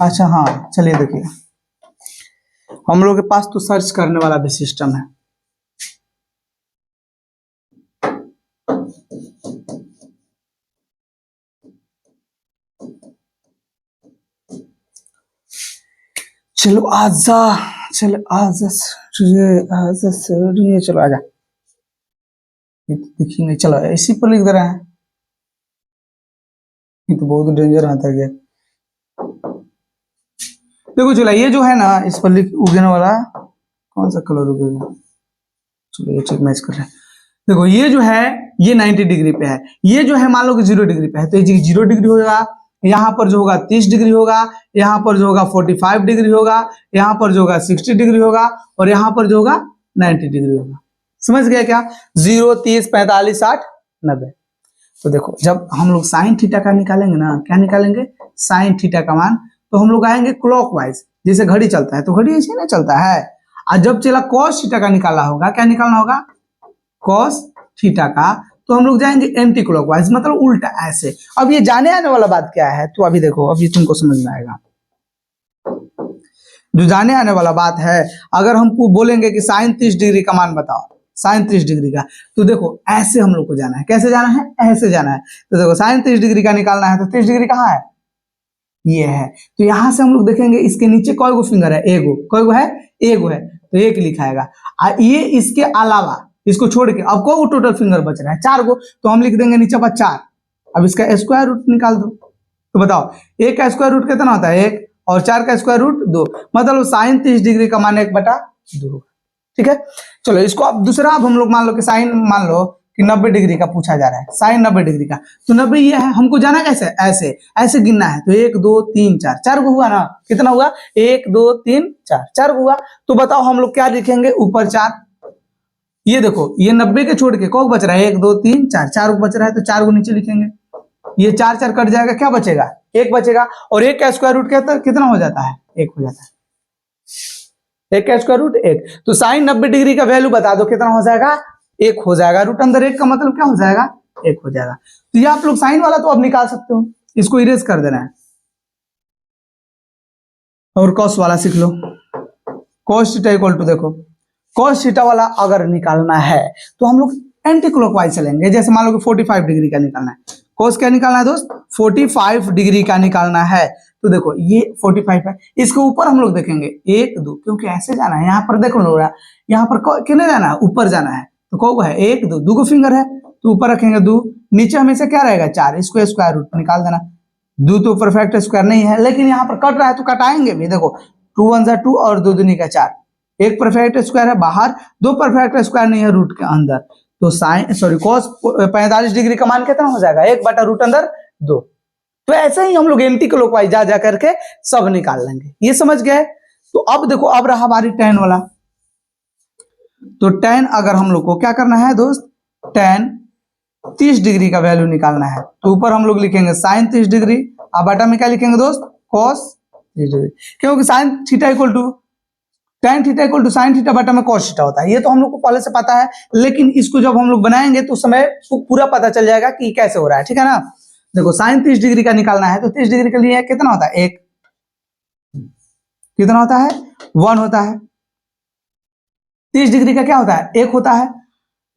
अच्छा हाँ चलिए देखिए, हम लोग के पास तो सर्च करने वाला भी सिस्टम है, चलो आजा, चलो आजा चलो आजा, ये तो देखिए नहीं, चलो इसी पर लिख दे रहे हैं, ये तो बहुत डेंजर आता है। देखो चलो ये जो है ना, इस पर लिख उगने वाला कौन सा कलर उगेगा, चलो ये चेक मैच कर रहे हैं। देखो ये जो है ये 90 डिग्री पे है, ये जो है मान लो कि 0 डिग्री पे है, तो ये 0 डिग्री होगा, यहाँ पर जो होगा 30 डिग्री होगा, यहाँ पर जो होगा 45 डिग्री होगा, यहाँ पर जो होगा 60 डिग्री होगा, और यहाँ पर जो होगा 90 डिग्री होगा। समझ गया क्या? 0 30 45 60 90। तो देखो जब हम लोग साइन थीटा का निकालेंगे ना, क्या निकालेंगे, साइन थीटा का मान, तो हम लोग आएंगे क्लॉकवाइज, जैसे घड़ी चलता है तो घड़ी ऐसे ना चलता है। और जब चला कॉस थीटा का निकालना होगा, क्या निकालना होगा, कॉस थीटा का, तो हम लोग जाएंगे एंटी क्लॉकवाइज, मतलब उल्टा ऐसे। अब ये जाने आने वाला बात क्या है, तो अभी देखो अभी तुमको समझ में आएगा। जो जाने आने वाला बात है, अगर हमको बोलेंगे कि साइन 30 डिग्री का मान बताओ, साइन 30 डिग्री का, तो देखो ऐसे हम लोग को जाना है, कैसे जाना है, ऐसे जाना है। तो देखो साइन 30 डिग्री का निकालना है, तो 30 डिग्री कहाँ है, ये है, तो यहां से हम लोग देखेंगे इसके नीचे कई गो फिंगर है, एगो, कई गो है, एगो है, तो एक लिखाएगा। ये इसके अलावा इसको छोड़ के अब को टोटल फिंगर बच रहा है 4 गो, तो हम लिख देंगे नीचे पर 4। अब इसका स्क्वायर रूट निकाल दो, तो बताओ 1 का स्क्वायर रूट कितना होता है 1, और 4 का स्क्वायर रूट 2, मतलब साइन 30 डिग्री का मान 1/2। ठीक है, चलो इसको अब दूसरा, अब हम लोग मान लो कि साइन, मान लो कि 90 डिग्री का पूछा जा रहा है, साइन 90 डिग्री का, तो 90 ये है, हमको जाना कैसे, ऐसे ऐसे गिनना है, तो 1 2 3 4, 4 गो हुआ ना, कितना हुआ 1 2 3 4, 4 गो हुआ। तो बताओ हम लोग क्या लिखेंगे, ऊपर 4, ये देखो ये 90 के छोड़ के कौन बच रहा है, 1 2 3 4, 4 गो बच रहा है, तो 4 गो नीचे लिखेंगे, ये 4 4 कट जाएगा, क्या बचेगा, 1 बचेगा, और 1 का स्क्वायर रूट कितना हो जाता है, 1 हो जाता है, 1 का स्क्वायर रूट 1। तो साइन 90 डिग्री का वैल्यू बता दो कितना हो जाएगा, 1 हो जाएगा, रूट अंदर 1 का मतलब क्या हो जाएगा 1 हो जाएगा। तो ये आप लोग साइन वाला तो अब निकाल सकते हो, इसको इरेज कर देना है। और कॉस वाला सीख लो। कॉस थीटा इक्वल टू, देखो कॉस थीटा वाला अगर निकालना है तो हम लोग एंटी क्लॉकवाइज चलेंगे। जैसे मान लो कि 45 डिग्री का निकालना है। कॉस क्या निकालना है दोस्त? 45 डिग्री का निकालना है। तो देखो ये 45 है, इसके ऊपर हम लोग देखेंगे 1 2, क्योंकि ऐसे जाना है। यहाँ पर देखो लोग, यहाँ पर कितने जाना है? ऊपर जाना है। तो कौ है 1 2, 2 फिंगर है तो ऊपर रखेंगे 2, नीचे हमेशा क्या रहेगा 4, इसको स्क्वायर रूट निकाल देना। 2 तो परफेक्ट स्क्वायर नहीं है, लेकिन यहाँ पर कट रहा है तो कटाएंगे भी। देखो 2 1 जा 2 और 2 दूनी का 4, एक परफेक्ट स्क्वायर है बाहर, 2 परफेक्ट स्क्वायर नहीं है रूट के अंदर। तो साइन कॉस 45 डिग्री का मान कितना हो जाएगा? 1/रूट अंदर 2। तो ऐसे ही हम लोग एंटी क्लॉकवाइज जा जा करके सब निकाल लेंगे। ये समझ गए? तो अब देखो, अब रहा हमारी tan वाला। तो tan अगर हम लोग को क्या करना है दोस्त? tan 30 डिग्री का वैल्यू निकालना है। तो ऊपर हम लोग लिखेंगे साइन 30 डिग्री, अब बटा में क्या लिखेंगे दोस्त? कॉस 30 डिग्री, क्योंकि sine theta equal to tan theta equal to sine theta बटा में कॉस थीटा होता है। ये तो हम लोग को पहले से पता है, लेकिन इसको जब हम लोग बनाएंगे तो उस समय पूरा पता चल जाएगा कि कैसे हो रहा है। ठीक है ना? देखो साइन 30 डिग्री का निकालना है तो 30 डिग्री के लिए कितना होता है? 1। कितना होता है? 1 होता है। 30 डिग्री का क्या होता है? 1 होता है।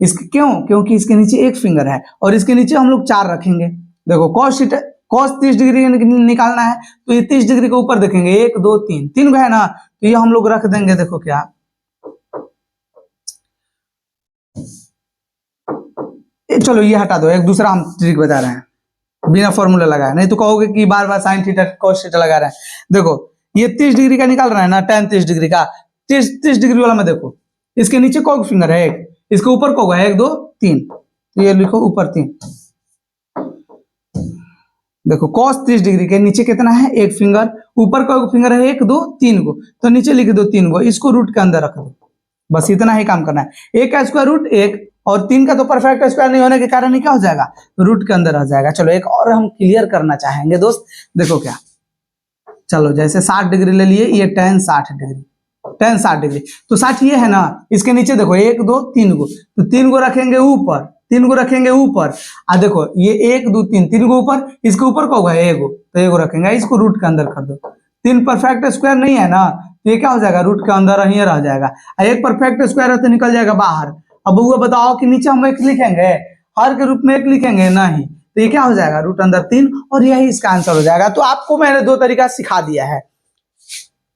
इसके क्यों? क्योंकि इसके नीचे 1 फिंगर है और इसके नीचे हम लोग 4 रखेंगे। देखो कॉस 30 डिग्री निकालना है तो ये 30 डिग्री के ऊपर देखेंगे 1 2 3, 3 है ना, तो ये हम लोग रख देंगे। देखो क्या, चलो ये हटा दो, एक दूसरा हम ट्रिक बता रहे हैं बिना फॉर्मूला लगाए, नहीं तो कहोगे कि बार बार साइन थीटा कॉस थीटा लगा रहे हैं। देखो ये 30 डिग्री का निकाल रहा है ना, tan 30 डिग्री का, 30 डिग्री वाला में देखो इसके नीचे कौ फिंगर है? 1, इसके ऊपर कौ है? 1 2 3, तो ये लिखो ऊपर 3। देखो cos 30 डिग्री के नीचे कितना है? 1 फिंगर, ऊपर कौ फिंगर है? 1 2 3 को, तो नीचे लिख दो 3 को, इसको रूट के अंदर रख दो। बस इतना ही काम करना है। 1 का स्क्वायर रूट 1 और 3 का तो परफेक्ट स्क्वायर नहीं होने के कारण ये क्या हो जाएगा? रूट के अंदर आ जाएगा। चलो एक और हम क्लियर करना चाहेंगे दोस्त, देखो क्या, चलो जैसे 60 डिग्री ले लिए, ये tan 60 डिग्री, tan 60 डिग्री, तो 60 ये है ना, इसके नीचे देखो 1 2 3 को, तो 3 को रखेंगे ऊपर, 3 को रखेंगे ऊपर। देखो ये 1 2 3, 3 को ऊपर, इसके ऊपर कौन है? 1 तो 1 रखेंगे, इसको रूट के अंदर कर दो। 3 परफेक्ट स्क्वायर नहीं है ना, तो ये क्या हो जाएगा? रूट के अंदर ही रह जाएगा। एक परफेक्ट स्क्वायर है तो निकल जाएगा बाहर। अब वो बताओ कि नीचे हम 1 लिखेंगे, हर के रूप में 1 लिखेंगे नहीं, तो ये क्या हो जाएगा? रूट अंदर 3, और यही इसका आंसर हो जाएगा। तो आपको मैंने 2 तरीका सिखा दिया है।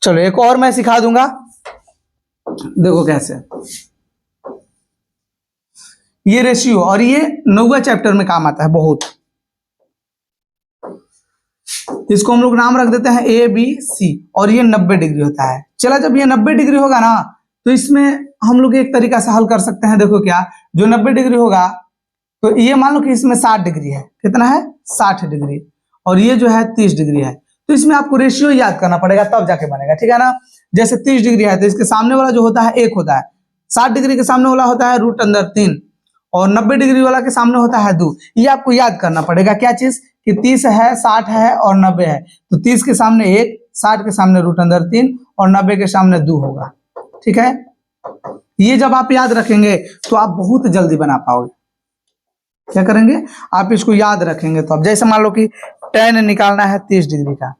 चलो एक और मैं सिखा दूंगा, देखो कैसे। ये रेशियो, और ये 9वें चैप्टर में काम आता है बहुत। इसको हम लोग नाम रख देते हैं ABC, और ये 90 डिग्री होता है। चला, जब ये 90 डिग्री होगा ना, तो इसमें हम लोग एक तरीका से हल कर सकते हैं। देखो क्या, जो 90 डिग्री होगा, तो ये मान लो कि इसमें 60 डिग्री है। कितना है? 60 डिग्री, और ये जो है 30 डिग्री है। तो इसमें आपको रेशियो याद करना पड़ेगा, तब जाके बनेगा। ठीक है ना? जैसे 30 डिग्री है तो इसके सामने वाला जो होता है 1 होता है, 60 डिग्री के सामने वाला होता है रूट अंदर 3, और 90 डिग्री वाला के सामने होता है 2। ये आपको याद करना पड़ेगा। क्या चीज? कि 30 है, 60 है और 90 है, तो 30 के सामने 1, 60 के सामने रूट अंदर 3 और 90 के सामने 2 होगा। ठीक है? ये जब आप याद रखेंगे तो आप बहुत जल्दी बना पाओगे। क्या करेंगे? आप इसको याद रखेंगे। तो अब जैसे मान लो कि tan निकालना है 30 डिग्री का,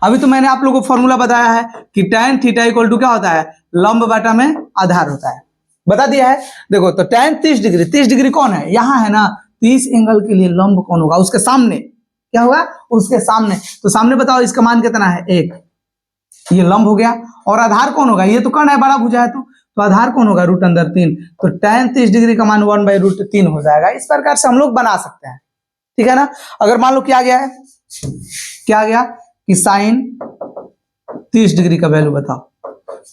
अभी तो मैंने आप लोगों को फॉर्मूला बताया है कि tan थीटा इक्वल टू क्या होता है? लंब बटा में आधार होता है, बता दिया है। देखो तो tan 30 डिग्री, 30 डिग्री कौन है? यहाँ है ना, 30 एंगल के लिए लंब कौन होगा? उसके सामने क्या होगा? उसके सामने। तो सामने बताओ इसका मान कितना है? 1, ये लंब हो गया। और आधार कौन होगा? ये तो कर्ण है, बड़ा भुजा है, तो आधार कौन होगा? रूट अंदर 3। तो tan 30 डिग्री का मान 1/√3 हो जाएगा। इस प्रकार से हम लोग बना सकते हैं। ठीक है ना? अगर मान लो क्या गया है, क्या गया कि साइन 30 डिग्री का वैल्यू बताओ,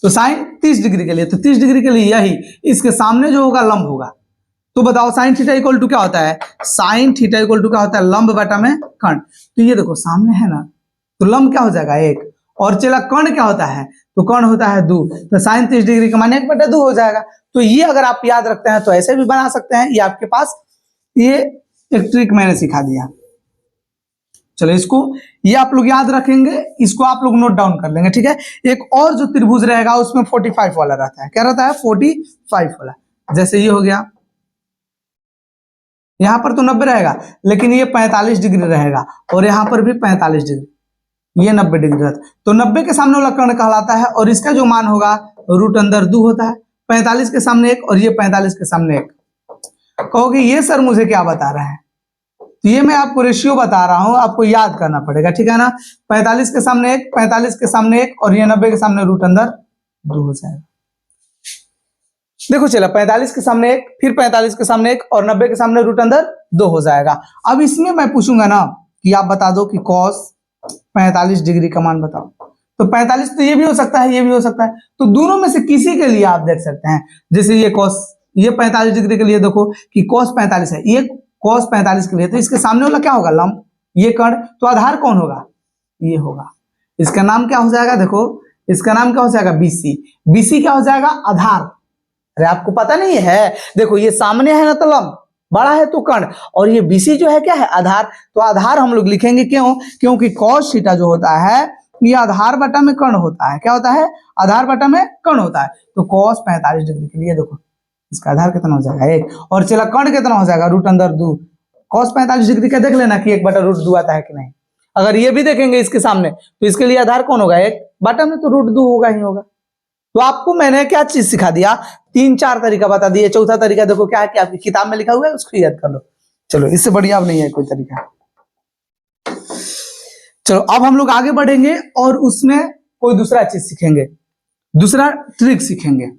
तो साइन 30 डिग्री के लिए, तो 30 डिग्री के लिए यही, इसके सामने जो होगा लंब होगा। तो बताओ साइन थीटा इक्वल टू क्या होता है? साइन थीटा इक्वल टू क्या होता है? लंब बटा में कर्ण। तो ये देखो सामने है ना, तो लंब क्या हो जाएगा? 1, और चला कर्ण क्या होता है? तो कर्ण होता है 2, तो साइन 30 डिग्री का मान 1/2 हो जाएगा। तो ये अगर आप याद रखते हैं तो ऐसे भी बना सकते हैं। ये आपके पास ये एक ट्रिक मैंने सिखा दिया। चलो इसको ये आप लोग याद रखेंगे, इसको आप लोग नोट डाउन कर लेंगे। ठीक है? एक और जो त्रिभुज रहेगा उसमें 45 वाला रहता है। क्या रहता है? 45 वाला। जैसे ये हो गया, यहाँ पर तो 90 रहेगा, लेकिन ये 45 डिग्री रहेगा, और यहाँ पर भी 45 डिग्री, ये 90 डिग्री रहता है। तो 90 के सामने वाला कर्ण कहलाता है, और इसका जो मान होगा रूट अंदर 2 होता है। 45 के सामने 1 और ये 45 के सामने 1। कहोगे ये सर मुझे क्या बता रहा है, तो ये मैं आपको रेशियो बता रहा हूं, आपको याद करना पड़ेगा, ठीक है ना। 45 के सामने 1, 45 के सामने 1, और ये 90 के सामने रूट अंदर 2 हो जाएगा। देखो चला, 45 के सामने 1, फिर 45 के सामने 1, और 90 के सामने रूट अंदर 2 हो जाएगा। अब इसमें मैं पूछूंगा ना कि आप बता दो कि cos 45 डिग्री का मान बताओ, तो 45 तो ये भी हो सकता है, ये भी हो सकता है, तो दोनों में से किसी के लिए आप देख सकते हैं। जैसे ये cos, ये 45 डिग्री के लिए देखो कि cos 45 है, ये cos 45 के लिए, तो इसके सामने वाला क्या होगा, लंब, ये कर्ण, तो आधार कौन होगा, ये होगा। इसका नाम क्या हो जाएगा, देखो इसका नाम क्या हो जाएगा, BC। BC क्या हो जाएगा, आधार। अरे आपको पता नहीं है, देखो ये सामने है ना तो लंब, बड़ा है तो कर्ण, और ये BC जो है क्या है, आधार। तो आधार हम लोग लिखेंगे, क्यों, क्योंकि cos थीटा जो होता है ये आधार बटा में कर्ण होता है। क्या होता है, आधार बटा में कर्ण होता है। तो cos 45 डिग्री के लिए देखो इसका आधार कितना हो जाएगा, 1, और चला कर्ण कितना हो जाएगा, रूट अंदर 2। cos 45 डिग्री का देख लेना कि 1 बटा रूट 2 आता है कि नहीं। अगर ये भी देखेंगे इसके सामने, तो इसके लिए आधार कौन होगा, 1 बटा में तो रूट 2 होगा ही होगा। तो आपको मैंने क्या चीज सिखा दिया, 3-4 तरीका बता दिए। चौथा तरीका देखो क्या है कि आपकी किताब में लिखा हुआ है, उसको याद कर लो। चलो इससे बढ़िया अब नहीं है कोई तरीका। चलो अब हम लोग आगे बढ़ेंगे और उसमें कोई दूसरा चीज सीखेंगे, दूसरा ट्रिक सीखेंगे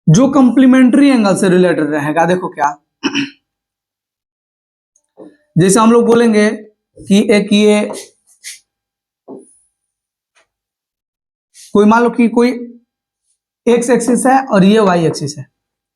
जो कंप्लीमेंट्री एंगल से रिलेटेड रहेगा। देखो क्या, जैसे हम लोग बोलेंगे कि एक ये कोई मान लो कि कोई एक्स एक्सिस है और ये वाई एक्सिस है,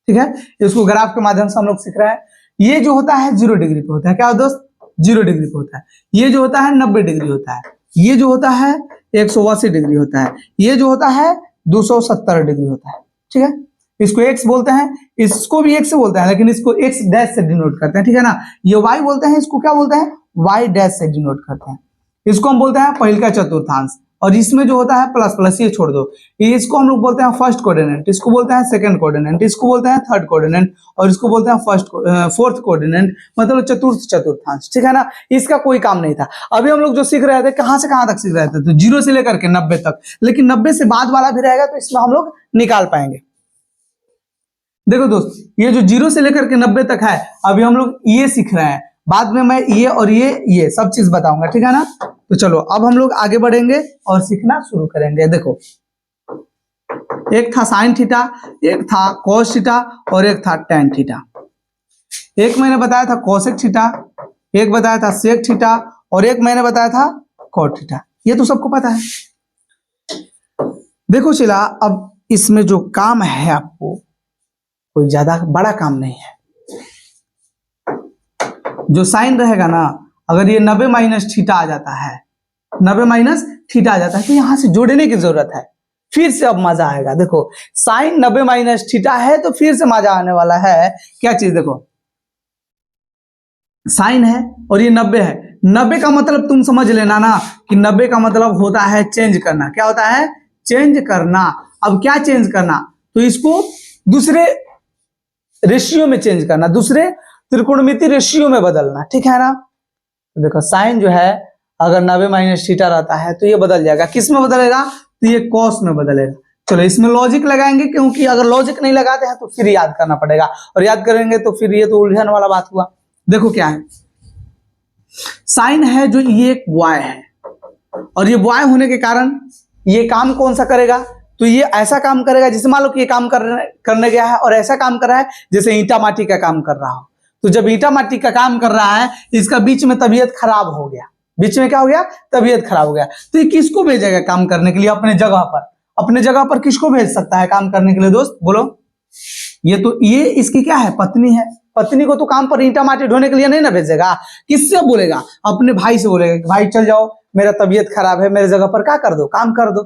ठीक है। इसको ग्राफ के माध्यम से हम लोग सीख रहे हैं। ये जो होता है 0 डिग्री पे होता है, क्या दोस्त, 0 डिग्री पे होता है। ये जो होता है 90 डिग्री होता है। ये जो होता है 180 डिग्री होता है। ये जो होता है 270 डिग्री होता है, ठीक है। इसको एक्स बोलते हैं, इसको भी एक्स से बोलते हैं, लेकिन इसको एक्स डैश से डिनोट करते हैं, ठीक है ना। ये वाई बोलते हैं, इसको क्या बोलते हैं, वाई डैश से डिनोट करते हैं। इसको हम बोलते हैं पहिल का चतुर्थांश, और इसमें जो होता है प्लस प्लस, ये छोड़ दो। इसको हम लोग बोलते हैं फर्स्ट कोऑर्डिनेट, इसको बोलते हैं सेकंड कोऑर्डिनेट, इसको बोलते हैं थर्ड कोऑर्डिनेट, और इसको बोलते हैं फोर्थ कोऑर्डिनेट, मतलब चतुर्थांश, ठीक है ना। इसका कोई काम नहीं था। अभी हम लोग जो सीख रहे थे, कहां से कहां तक सीख रहे थे, तो 0 से लेकर के 90 तक, लेकिन 90 से बाद वाला भी रहेगा तो इसमें हम लोग निकाल पाएंगे। देखो दोस्त, ये जो 0 से लेकर के 90 तक है, अभी हम लोग ये सीख रहे हैं। बाद में मैं ये और ये सब चीज बताऊंगा, ठीक है ना। तो चलो अब हम लोग आगे बढ़ेंगे और सीखना शुरू करेंगे। देखो, एक था साइन थीटा, एक था कॉस थीटा, और एक था टेन थीटा। एक मैंने बताया था कोसेक थीटा, एक बताया था सेक थीटा, और एक मैंने बताया था कॉट थीटा। ये तो सबको पता है। देखो चला, अब इसमें जो काम है आपको, कोई ज्यादा बड़ा काम नहीं है। जो साइन रहेगा ना, अगर ये 90 माइनस थीटा आ जाता है, 90 माइनस थीटा आ जाता है, तो यहां से जोड़ने की जरूरत है। फिर से अब मजा आएगा। देखो साइन 90 माइनस थीटा है, तो फिर से मजा आने वाला है। क्या चीज, देखो साइन है और ये 90 है। 90 का मतलब तुम समझ लेना ना कि 90 का मतलब होता है चेंज करना। क्या होता है, चेंज करना। अब क्या चेंज करना, तो इसको दूसरे रेशियो में चेंज करना, दूसरे त्रिकोणमिति रेशियो में बदलना, ठीक है ना। तो देखो साइन जो है, अगर 90 माइनस थीटा रहता है तो ये बदल जाएगा। किस में बदलेगा, तो ये कॉस में बदलेगा। चलो इसमें लॉजिक लगाएंगे, क्योंकि अगर लॉजिक नहीं लगाते हैं तो फिर याद करना पड़ेगा, और याद करेंगे तो फिर ये तो उलझन वाला बात हुआ। देखो क्या है, साइन है जो ये एक बॉय है, और ये बॉय होने के कारण ये काम कौन सा करेगा, तो ये ऐसा काम करेगा जैसे मान लो कि ये काम करने गया है और ऐसा काम कर रहा है जैसे ईंटा माटी का काम कर रहा हो। तो जब ईंटा माटी का काम कर रहा है, इसका बीच में तबीयत खराब हो गया। बीच में क्या हो गया, तबीयत खराब हो गया। तो ये किसको भेजेगा काम करने के लिए, अपने जगह पर। अपने जगह पर किसको भेज सकता है काम करने के लिए दोस्त, बोलो। ये इसकी क्या है, पत्नी है। पत्नी को तो काम पर ईंटा माटी ढोने के लिए नहीं ना भेजेगा, किससे बोलेगा, अपने भाई से बोलेगा कि भाई चल जाओ, मेरा तबीयत खराब है, मेरे जगह पर क्या कर दो, काम कर दो।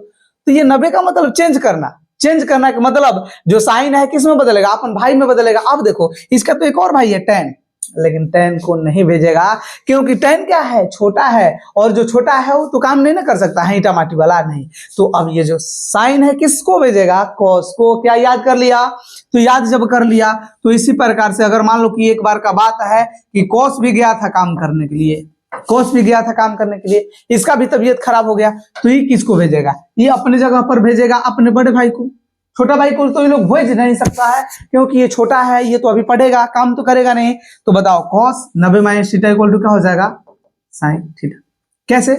तो ये 90 का मतलब चेंज करना। चेंज करना का मतलब जो साइन है किस में बदलेगा, अपन भाई में बदलेगा। अब देखो इसका तो एक और भाई है 10, लेकिन 10 को नहीं भेजेगा, क्योंकि 10 क्या है, छोटा है, और जो छोटा है वो तो काम नहीं ना कर सकता है, ईटा माटी वाला नहीं। तो अब ये जो साइन है किसको भेजेगा, कॉस को। क्या याद कर लिया? तो याद जब कर लिया तो इसी प्रकार से अगर मान लो कि एक बार का बात है कि कॉस भी गया था काम करने के लिए, कॉस भी गया था काम करने के लिए, इसका भी तबीयत खराब हो गया, तो ये किसको भेजेगा? ये अपने जगह पर भेजेगा अपने बड़े भाई को। छोटा भाई को तो ये लोग भेज नहीं सकता है, क्योंकि ये छोटा है, ये तो अभी पढ़ेगा, काम तो करेगा नहीं। तो बताओ cos 90 minus theta equal to क्या हो जाएगा, साइन थीटा। कैसे?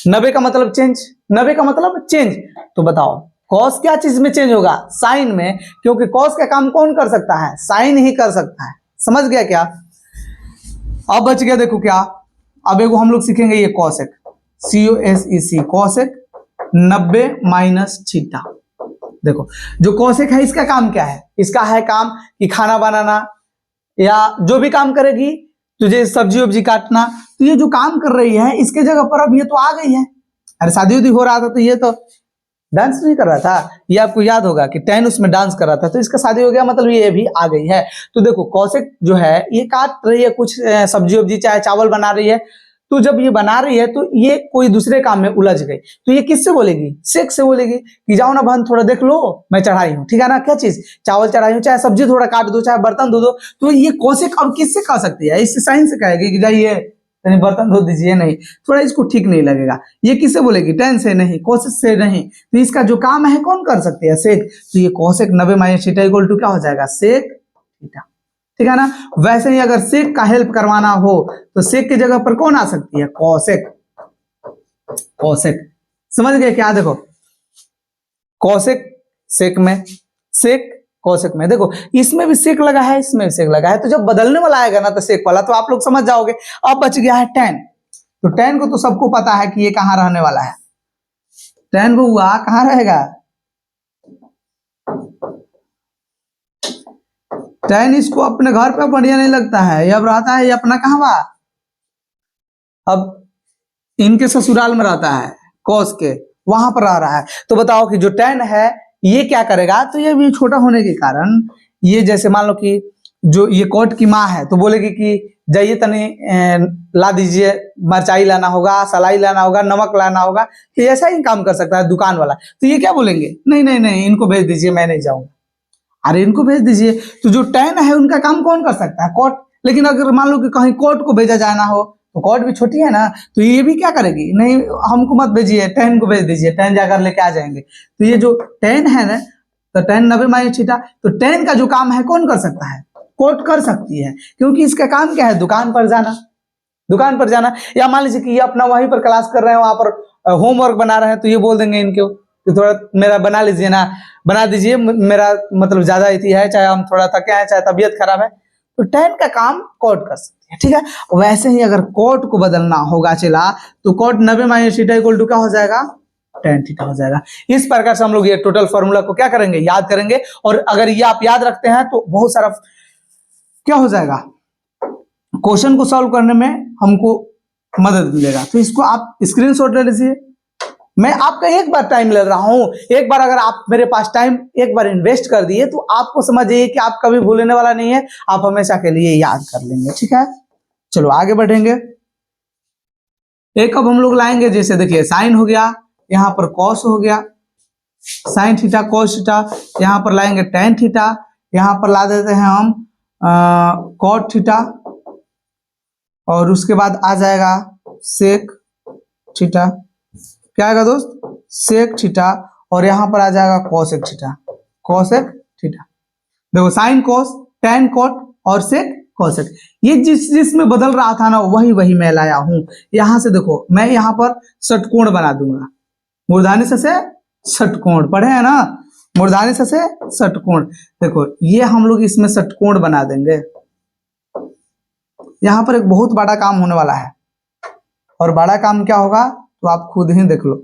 90 का मतलब चेंज, 90 का मतलब चेंज। तो बताओ कॉस क्या चीज में चेंज होगा, साइन में, क्योंकि कॉस का काम कौन कर सकता है, साइन ही कर सकता है। समझ गया क्या? अब बच गया, देखो क्या, अब एगो हम लोग सीखेंगे ये cosec, COSEC, cosec 90 minus theta. देखो जो कॉसेक है इसका काम क्या है, इसका है काम कि खाना बनाना या जो भी काम करेगी, तुझे सब्जी वब्जी काटना, तो ये जो काम कर रही है इसके जगह पर अब ये तो आ गई है। अरे शादी उदी हो रहा था तो ये तो डांस नहीं कर रहा था, ये आपको याद होगा कि 10 उसमें डांस कर रहा था, तो इसका शादी हो गया, मतलब ये भी आ गई है। तो देखो कौशिक जो है ये काट रही है कुछ सब्जी वब्जी, चाहे चावल बना रही है, तो जब ये बना रही है तो ये कोई दूसरे काम में उलझ गई, तो ये किससे बोलेगी, शेख से बोलेगी कि जाओ ना बहन थोड़ा देख लो मैं चढ़ाई हूँ, ठीक है ना, क्या चीज, चावल चढ़ाई हूँ, चाहे सब्जी थोड़ा काट दो, चाहे बर्तन धो दो। तो ये कौशिक अब किससे कह सकती है, इससे साइन से कहेगी कि जाइए बर्तन धो दीजिए, नहीं, थोड़ा इसको ठीक नहीं लगेगा। ये किससे बोलेगी, 10 से नहीं, कौशिक से नहीं। तो इसका जो काम है कौन कर सकती है, शेख। तो ये cosec 90 minus theta equal to क्या हो जाएगा, शेख थीटा, ठीक है ना। वैसे ही अगर शेख का हेल्प करवाना हो तो शेख की जगह पर कौन आ सकती है, कौशिक, कौशिक। समझ गए क्या? देखो कौशिक शेख में, शेख कौशिक में, देखो इसमें भी शेख लगा है, इसमें भी शेख लगा है, तो जब बदलने वाला आएगा ना तो शेख वाला, तो आप लोग समझ जाओगे। अब बच गया है 10, तो 10 को तो सबको पता है कि ये कहां रहने वाला है, 10 को हुआ कहां रहेगा, 10 इसको अपने घर पे बढ़िया नहीं लगता है, ये अब रहता है, ये अपना कहां बा, अब इनके ससुराल में रहता है, कौश के, वहां पर रह रहा है। तो बताओ कि जो 10 है ये क्या करेगा, तो ये भी छोटा होने के कारण ये, जैसे मान लो कि जो ये कोट की माँ है तो बोलेगी कि जाइए तनी ला दीजिए, मरचाई लाना होगा, सलाई लाना होगा, नमक लाना होगा, तो ऐसा ही काम कर सकता है दुकान वाला। तो ये क्या बोलेंगे, नहीं नहीं नहीं इनको भेज दीजिए, मैं नहीं जाऊंगा, अरे इनको भेज दीजिए। तो जो 10 है उनका काम कौन कर सकता है, कोट। लेकिन अगर मान लो कि कहीं कोट को भेजा जाना हो तो कोट भी छोटी है ना, तो ये भी क्या करेगी, नहीं हमको मत भेजिए, 10 को भेज दीजिए, 10 जाकर लेके आ जाएंगे। तो ये जो 10 है ना, तो 10 90 माइनस थीटा, तो 10 का जो काम है कौन कर सकता है, कोट कर सकती है, क्योंकि इसका काम क्या है, दुकान पर जाना, दुकान पर जाना। या मान लीजिए कि ये अपना वहीं पर क्लास कर रहे हैं, वहां पर होमवर्क बना रहे हैं, तो ये बोल देंगे इनको कि थोड़ा मेरा बना लीजिए ना, बना दीजिए, मेरा मतलब ज्यादा इति है, चाहे हम थोड़ा थके हैं, चाहे तबीयत खराब है, तो 10 का काम कोट कर सकते हैं, ठीक है। वैसे ही अगर कोट को बदलना होगा चला, तो cot 90 minus theta equal to क्या हो जाएगा, 10 थीटा हो जाएगा। इस प्रकार से हम लोग ये टोटल फॉर्मूला को क्या करेंगे, याद करेंगे, और अगर ये आप याद रखते हैं तो बहुत सारा क्या हो जाएगा, क्वेश्चन को सॉल्व करने में हमको मदद मिलेगा। तो इसको आप स्क्रीनशॉट ले लीजिए, मैं आपका एक बार टाइम ले रहा हूं, एक बार अगर आप मेरे पास टाइम एक बार इन्वेस्ट कर दिए तो आपको समझ जाइए कि आप कभी भूलने वाला नहीं है, आप हमेशा के लिए याद कर लेंगे, ठीक है। चलो आगे बढ़ेंगे। एक अब हम लोग लाएंगे, जैसे देखिए साइन हो गया, यहां पर कॉस हो गया, साइन थीटा कॉस थीटा, यहां पर लाएंगे टेन थीटा, यहां पर ला देते हैं हम कॉट थीटा, और उसके बाद आ जाएगा सेक थीटा, क्या आएगा दोस्त, सेक थीटा, और यहां पर आ जाएगा कॉसेक थीटा, कॉसेक थीटा। देखो साइन कॉस, टेन कॉट और सेक कॉसेक, ये जिसमें बदल रहा था ना वही वही मैं लाया हूं। यहां से देखो मैं यहां पर षटकोण बना दूंगा, मूर्धानी से षटकोण पढ़े हैं ना, मूर्धानी से षटकोण। देखो ये हम लोग इसमें षटकोण बना देंगे। यहां पर एक बहुत बड़ा काम होने वाला है, और बड़ा काम क्या होगा तो आप खुद ही देख लो।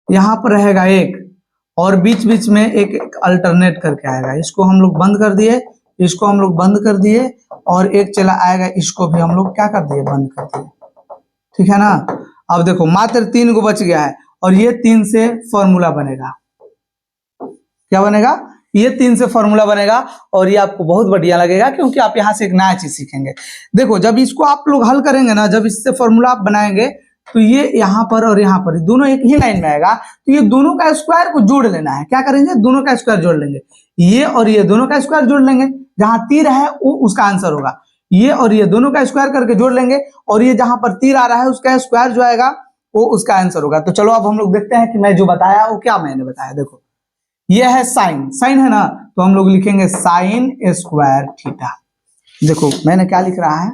यहां पर रहेगा एक, और बीच बीच में एक अल्टरनेट करके आएगा, इसको हम लोग बंद कर दिए, इसको हम लोग बंद कर दिए, और एक चला आएगा, इसको भी हम लोग क्या कर दिए, बंद कर दिए, ठीक है ना। अब देखो मात्र 3 को बच गया है, और ये 3 से फॉर्मूला बनेगा, क्या बनेगा, ये 3 से फॉर्मूला बनेगा और ये आपको बहुत बढ़िया लगेगा क्योंकि आप यहाँ से एक नया चीज सीखेंगे। देखो जब इसको आप लोग हल करेंगे ना, जब इससे फॉर्मूला आप बनाएंगे तो ये यहाँ पर और यहाँ पर दोनों एक ही लाइन में आएगा, तो ये दोनों का स्क्वायर को जोड़ लेना है। क्या करेंगे, दोनों का स्क्वायर जोड़ लेंगे, ये और ये दोनों का स्क्वायर जोड़ लेंगे, जहां तीर है वो उसका आंसर होगा। ये और ये दोनों का स्क्वायर करके जोड़ लेंगे और ये जहां पर तीर आ रहा है उसका स्क्वायर जो आएगा वो उसका आंसर होगा। तो चलो अब हम लोग देखते हैं कि मैं जो बताया वो क्या मैंने बताया। देखो ये है साइन, साइन है ना, तो हम लोग लिखेंगे साइन स्क्वायर थीटा। देखो मैंने क्या लिख रहा है,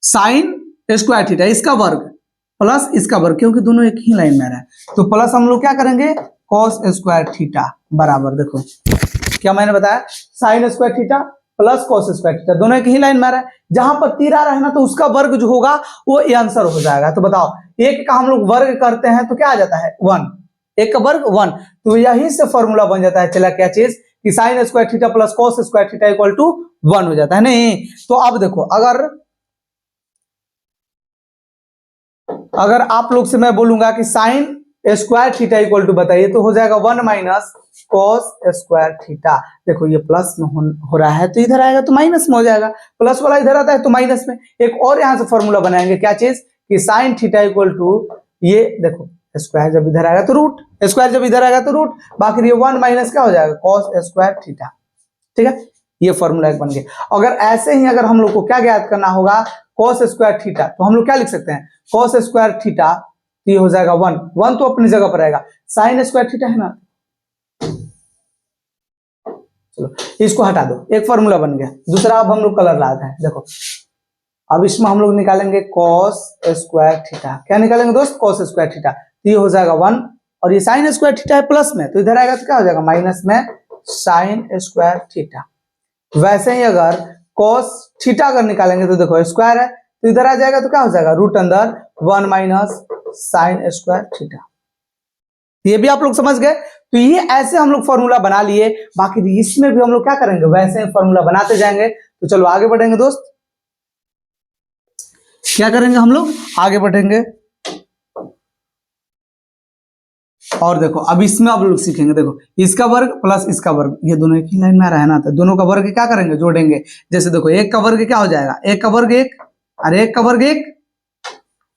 साइन स्क्वायर थीटा, इसका वर्ग प्लस इसका वर्ग, क्योंकि दोनों एक ही लाइन में आ रहा है, तो प्लस हम लोग क्या करेंगे कॉस स्क्वायर थीटा बराबर, देखो क्या मैंने बताया, sign square theta plus cos square theta, दोनों एक ही लाइन में आ रहा है, जहां पर तीर आ रहा है ना तो उसका वर्ग जो होगा वो ये आंसर हो जाएगा। तो बताओ एक का हम लोग वर्ग करते हैं तो क्या आ जाता है 1, एक का वर्ग 1, तो यही से फॉर्मूला बन जाता है। चला क्या चीज कि sine square theta plus cos square theta equal to 1 हो जाता है। नहीं तो अब देखो अगर आप लोग से मैं बोलूंगा कि sine square theta equal to बताइए, तो हो जाएगा 1 माइनस कॉस स्क्वायर थीटा। देखो ये प्लस में हो रहा है तो इधर आएगा तो माइनस में हो जाएगा, प्लस वाला इधर आता है तो माइनस में। एक और यहां से फॉर्मूला बनाएंगे, क्या चीज कि साइन थीटा इक्वल टू, ये देखो स्क्वायर जब इधर आएगा तो रूट, स्क्वायर जब इधर आएगा तो रूट, बाकी ये 1 माइनस क्या हो जाएगा कॉस स्क्वायर थीटा। ठीक है, ये फॉर्मूला एक बन गया। अगर ऐसे ही अगर हम लोग को क्या ज्ञात करना होगा कॉस स्क्वायर थीटा, तो हम लोग क्या लिख सकते हैं कॉस स्क्वायर थीटा, ये हो जाएगा 1 तो अपनी जगह पर आएगा, साइन स्क्वायर थीटा है ना, चलो इसको हटा दो, एक फॉर्मूला बन गया। दूसरा अब हम लोग कलर लाते हैं, देखो अब इसमें हम लोग निकालेंगे कॉस स्क्वायर थीटा। क्या निकालेंगे दोस्त, कॉस स्क्वायर थीटा, ये हो जाएगा 1 और ये साइन स्क्वायर थीटा है प्लस में, तो इधर आएगा तो क्या हो जाएगा माइनस में साइन स्क्वायर थीटा। वैसे ही अगर कॉस थीटा अगर निकालेंगे तो देखो स्क्वायर है तो इधर आ जाएगा तो क्या हो जाएगा रूट अंदर 1 माइनस साइन स्क्वायर थीटा। ये भी आप लोग समझ गए। तो ये ऐसे हम लोग फॉर्मूला बना लिए, बाकी इसमें भी हम लोग क्या करेंगे वैसे ही फॉर्मूला बनाते जाएंगे। तो चलो आगे बढ़ेंगे दोस्त, क्या करेंगे हम लोग आगे बढ़ेंगे और देखो अब इसमें आप लोग सीखेंगे, देखो इसका वर्ग प्लस इसका वर्ग, ये दोनों एक ही लाइन में आ रहा है ना, तो दोनों का वर्ग क्या करेंगे जोड़ेंगे। जैसे देखो एक का वर्ग क्या हो जाएगा, एक का वर्ग एक, अरे एक का वर्ग एक,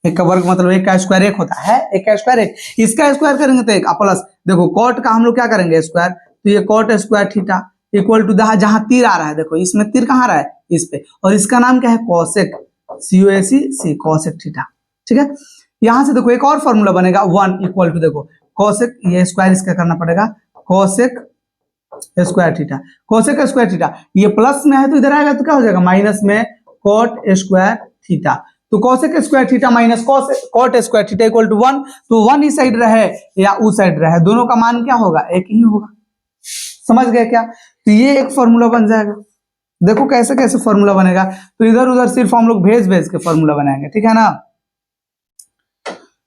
एक का वर्ग मतलब एक का स्क्वायर एक होता है, एक का स्क्वायर एक, इसका स्क्वायर करेंगे तो एक प्लस देखो कॉट का हम लोग क्या करेंगे स्क्वायर, तो ये cot square theta equal to जहां तीर आ रहा है, देखो इसमें तीर कहाँ आ रहा है इस पे, और इसका नाम क्या है कॉसेक, COSEC कॉसेक थीटा। ठीक है, यहां से देखो एक और फॉर्मूला बनेगा 1 इक्वल टू, देखो कॉसेक, ये स्क्वायर इसका करना पड़ेगा cosec square theta, cosec square theta, ये प्लस में है तो इधर आएगा तो क्या हो जाएगा माइनस में कॉट स्क्वायर थीटा। तो cosec square theta minus cot square theta equal to 1, तो 1 इस साइड रहे या उस साइड रहे, दोनों का मान क्या होगा एक ही होगा। समझ गए क्या, तो ये एक फॉर्मूला बन जाएगा। देखो कैसे कैसे फॉर्मूला बनेगा, तो इधर उधर सिर्फ हम लोग भेज के फॉर्मूला बनाएंगे, ठीक है ना।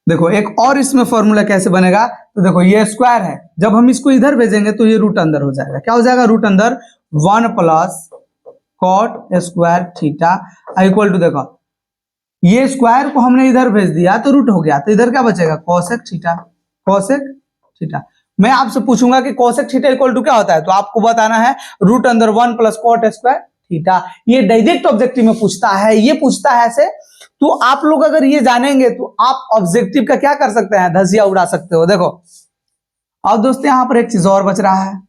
देखो एक और इसमें फॉर्मूला कैसे बनेगा, तो देखो ये स्क्वायर है, जब हम इसको इधर भेजेंगे तो ये रूट अंदर हो जाएगा, क्या हो जाएगा रूट अंदर 1 plus cot square theta equal to, देखो ये स्क्वायर को हमने इधर भेज दिया तो रूट हो गया, तो इधर क्या बचेगा कॉसेक थीटा, कॉसेक थीटा। मैं आपसे पूछूंगा कि कॉसेक थीटा इक्वल टू क्या होता है, तो आपको बताना है रूट अंदर 1 प्लस कॉट स्क्वायर थीटा। ये डायरेक्ट ऑब्जेक्टिव में पूछता है, ये पूछता है ऐसे, तो आप लोग अगर ये जानेंगे तो आप ऑब्जेक्टिव का क्या कर सकते हैं, धजिया उड़ा सकते हो। देखो अब दोस्तों यहां पर एक चीज और बच रहा है,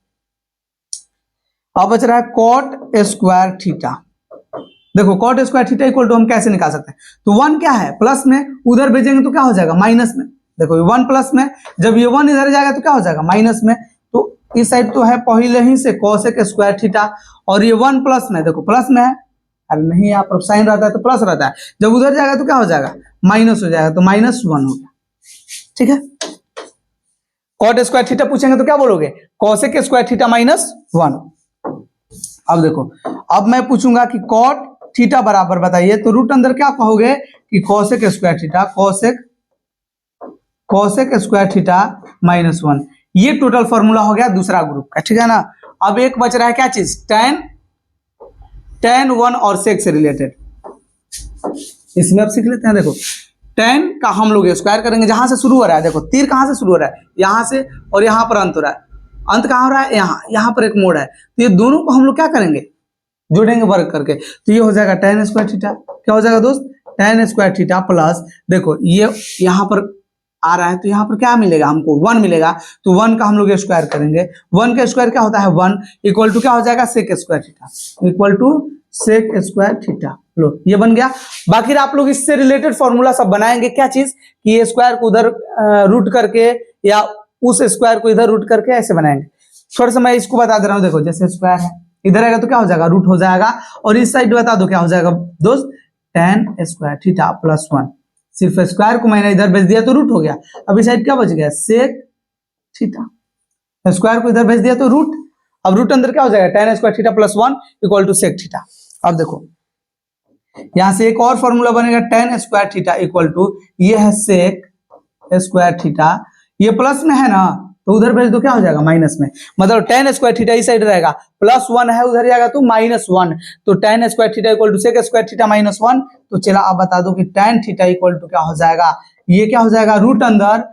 अब बच रहा है कॉट स्क्वायर थीटा। देखो cot square theta equal to हम कैसे निकाल सकते हैं, तो 1 क्या है प्लस में, उधर भेजेंगे तो क्या हो जाएगा माइनस में, देखो ये 1 प्लस में, जब ये 1 इधर जाएगा तो क्या हो जाएगा माइनस में, तो इस साइड तो है पहले ही से कॉसेक स्क्वायर थीटा, और ये 1 प्लस में, देखो प्लस में है, अरे नहीं यहाँ पर साइन रहता है तो प्लस रहता है, जब उधर जाएगा तो क्या हो जाएगा माइनस हो जाएगा, तो -1 हो गया। ठीक है, कॉट स्क्वायर थीटा पूछेंगे तो क्या बोलोगे कॉसेक स्क्वायर थीटा -1। अब देखो अब मैं पूछूंगा कि कॉट थीटा बराबर बताइए, तो रूट अंदर क्या कहोगे कि cosec square theta, cosec square theta -1, ये टोटल फॉर्मूला हो गया दूसरा ग्रुप का। ठीक है ना, अब एक बच रहा है क्या चीज, tan 1 और सेक से रिलेटेड, इसमें अब सीख लेते हैं। देखो tan का हम लोग स्क्वायर करेंगे, जहां से शुरू हो रहा है, देखो तीर कहां से शुरू हो रहा है यहाँ से, और यहाँ पर अंत हो रहा है, अंत कहाँ हो रहा है, यहाँ, यहाँ पर एक मोड़ है, तो ये दोनों को हम लोग क्या करेंगे, जोड़ेंगे वर्ग करके, तो ये हो जाएगा tan स्क्वायर थीटा। क्या हो जाएगा दोस्त, tan स्क्वायर थीटा प्लस, देखो ये यहाँ पर आ रहा है तो यहाँ पर क्या मिलेगा हमको, 1 मिलेगा, तो 1 का हम लोग स्क्वायर करेंगे, 1 का स्क्वायर क्या होता है 1, इक्वल टू क्या हो जाएगा sec square theta, equal to sec square theta. लो ये बन गया। बाकी आप लोग इससे रिलेटेड फॉर्मूला सब बनाएंगे, क्या चीज, कि ये स्क्वायर को उधर रूट करके या उस स्क्वायर को इधर रूट करके ऐसे बनाएंगे। थोड़ा सा मैं इसको बता दे रहा हूँ, देखो जैसे स्क्वायर है इधर आएगा तो क्या हो जाएगा, रूट हो जाएगा, और इस साइड बता दो क्या हो जाएगा दोस्त, tan स्क्वायर थीटा प्लस 1, सिर्फ स्क्वायर को मैंने इधर भेज दिया तो रूट हो गया, अब इस साइड क्या बच गया, सेक थीटा, स्क्वायर को इधर भेज दिया तो रूट, अब रूट अंदर क्या हो जाएगा, tan square theta plus 1 equal to sec theta. अब देखो यहां से एक और फॉर्मूला बनेगा, tan square theta equal to, ये है सेक स्क्वायर थीटा, ये प्लस में है ना तो उधर भेज दो क्या हो जाएगा माइनस में, मतलब tan स्क्वायर थीटा इस साइड रहेगा, प्लस 1 है उधर जाएगा तो माइनस 1, तो tan square theta equal to sec square theta minus 1, तो चला आप बता दो कि tan थीटा इक्वल टू क्या हो जाएगा, ये क्या हो जाएगा, रूट अंदर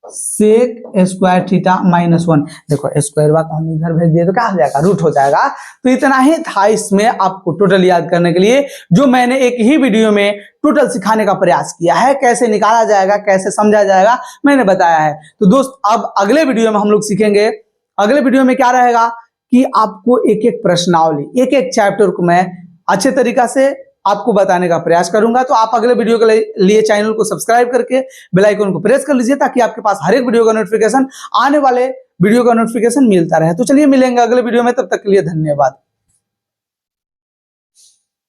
सेक स्क्वायर थीटा माइनस 1, देखो स्क्वायर को हम इधर भेज दिए तो क्या हो जाएगा, रूट हो जाएगा। तो इतना ही था इसमें आपको टोटल याद करने के लिए, जो मैंने एक ही वीडियो में टोटल सिखाने का प्रयास किया है, कैसे निकाला जाएगा, कैसे समझा जाएगा, मैंने बताया है। तो दोस्त अब अगले वीडियो में हम लोग सीखेंगे, अगले वीडियो में क्या रहेगा कि आपको एक एक प्रश्नावली, एक एक चैप्टर को मैं अच्छे तरीका से आपको बताने का प्रयास करूंगा। तो आप अगले वीडियो के लिए चैनल को सब्सक्राइब करके बेल आइकन को प्रेस कर लीजिए, ताकि आपके पास हर एक वीडियो का नोटिफिकेशन, आने वाले वीडियो का नोटिफिकेशन मिलता रहे। तो चलिए मिलेंगे अगले वीडियो में, तब तक के लिए धन्यवाद।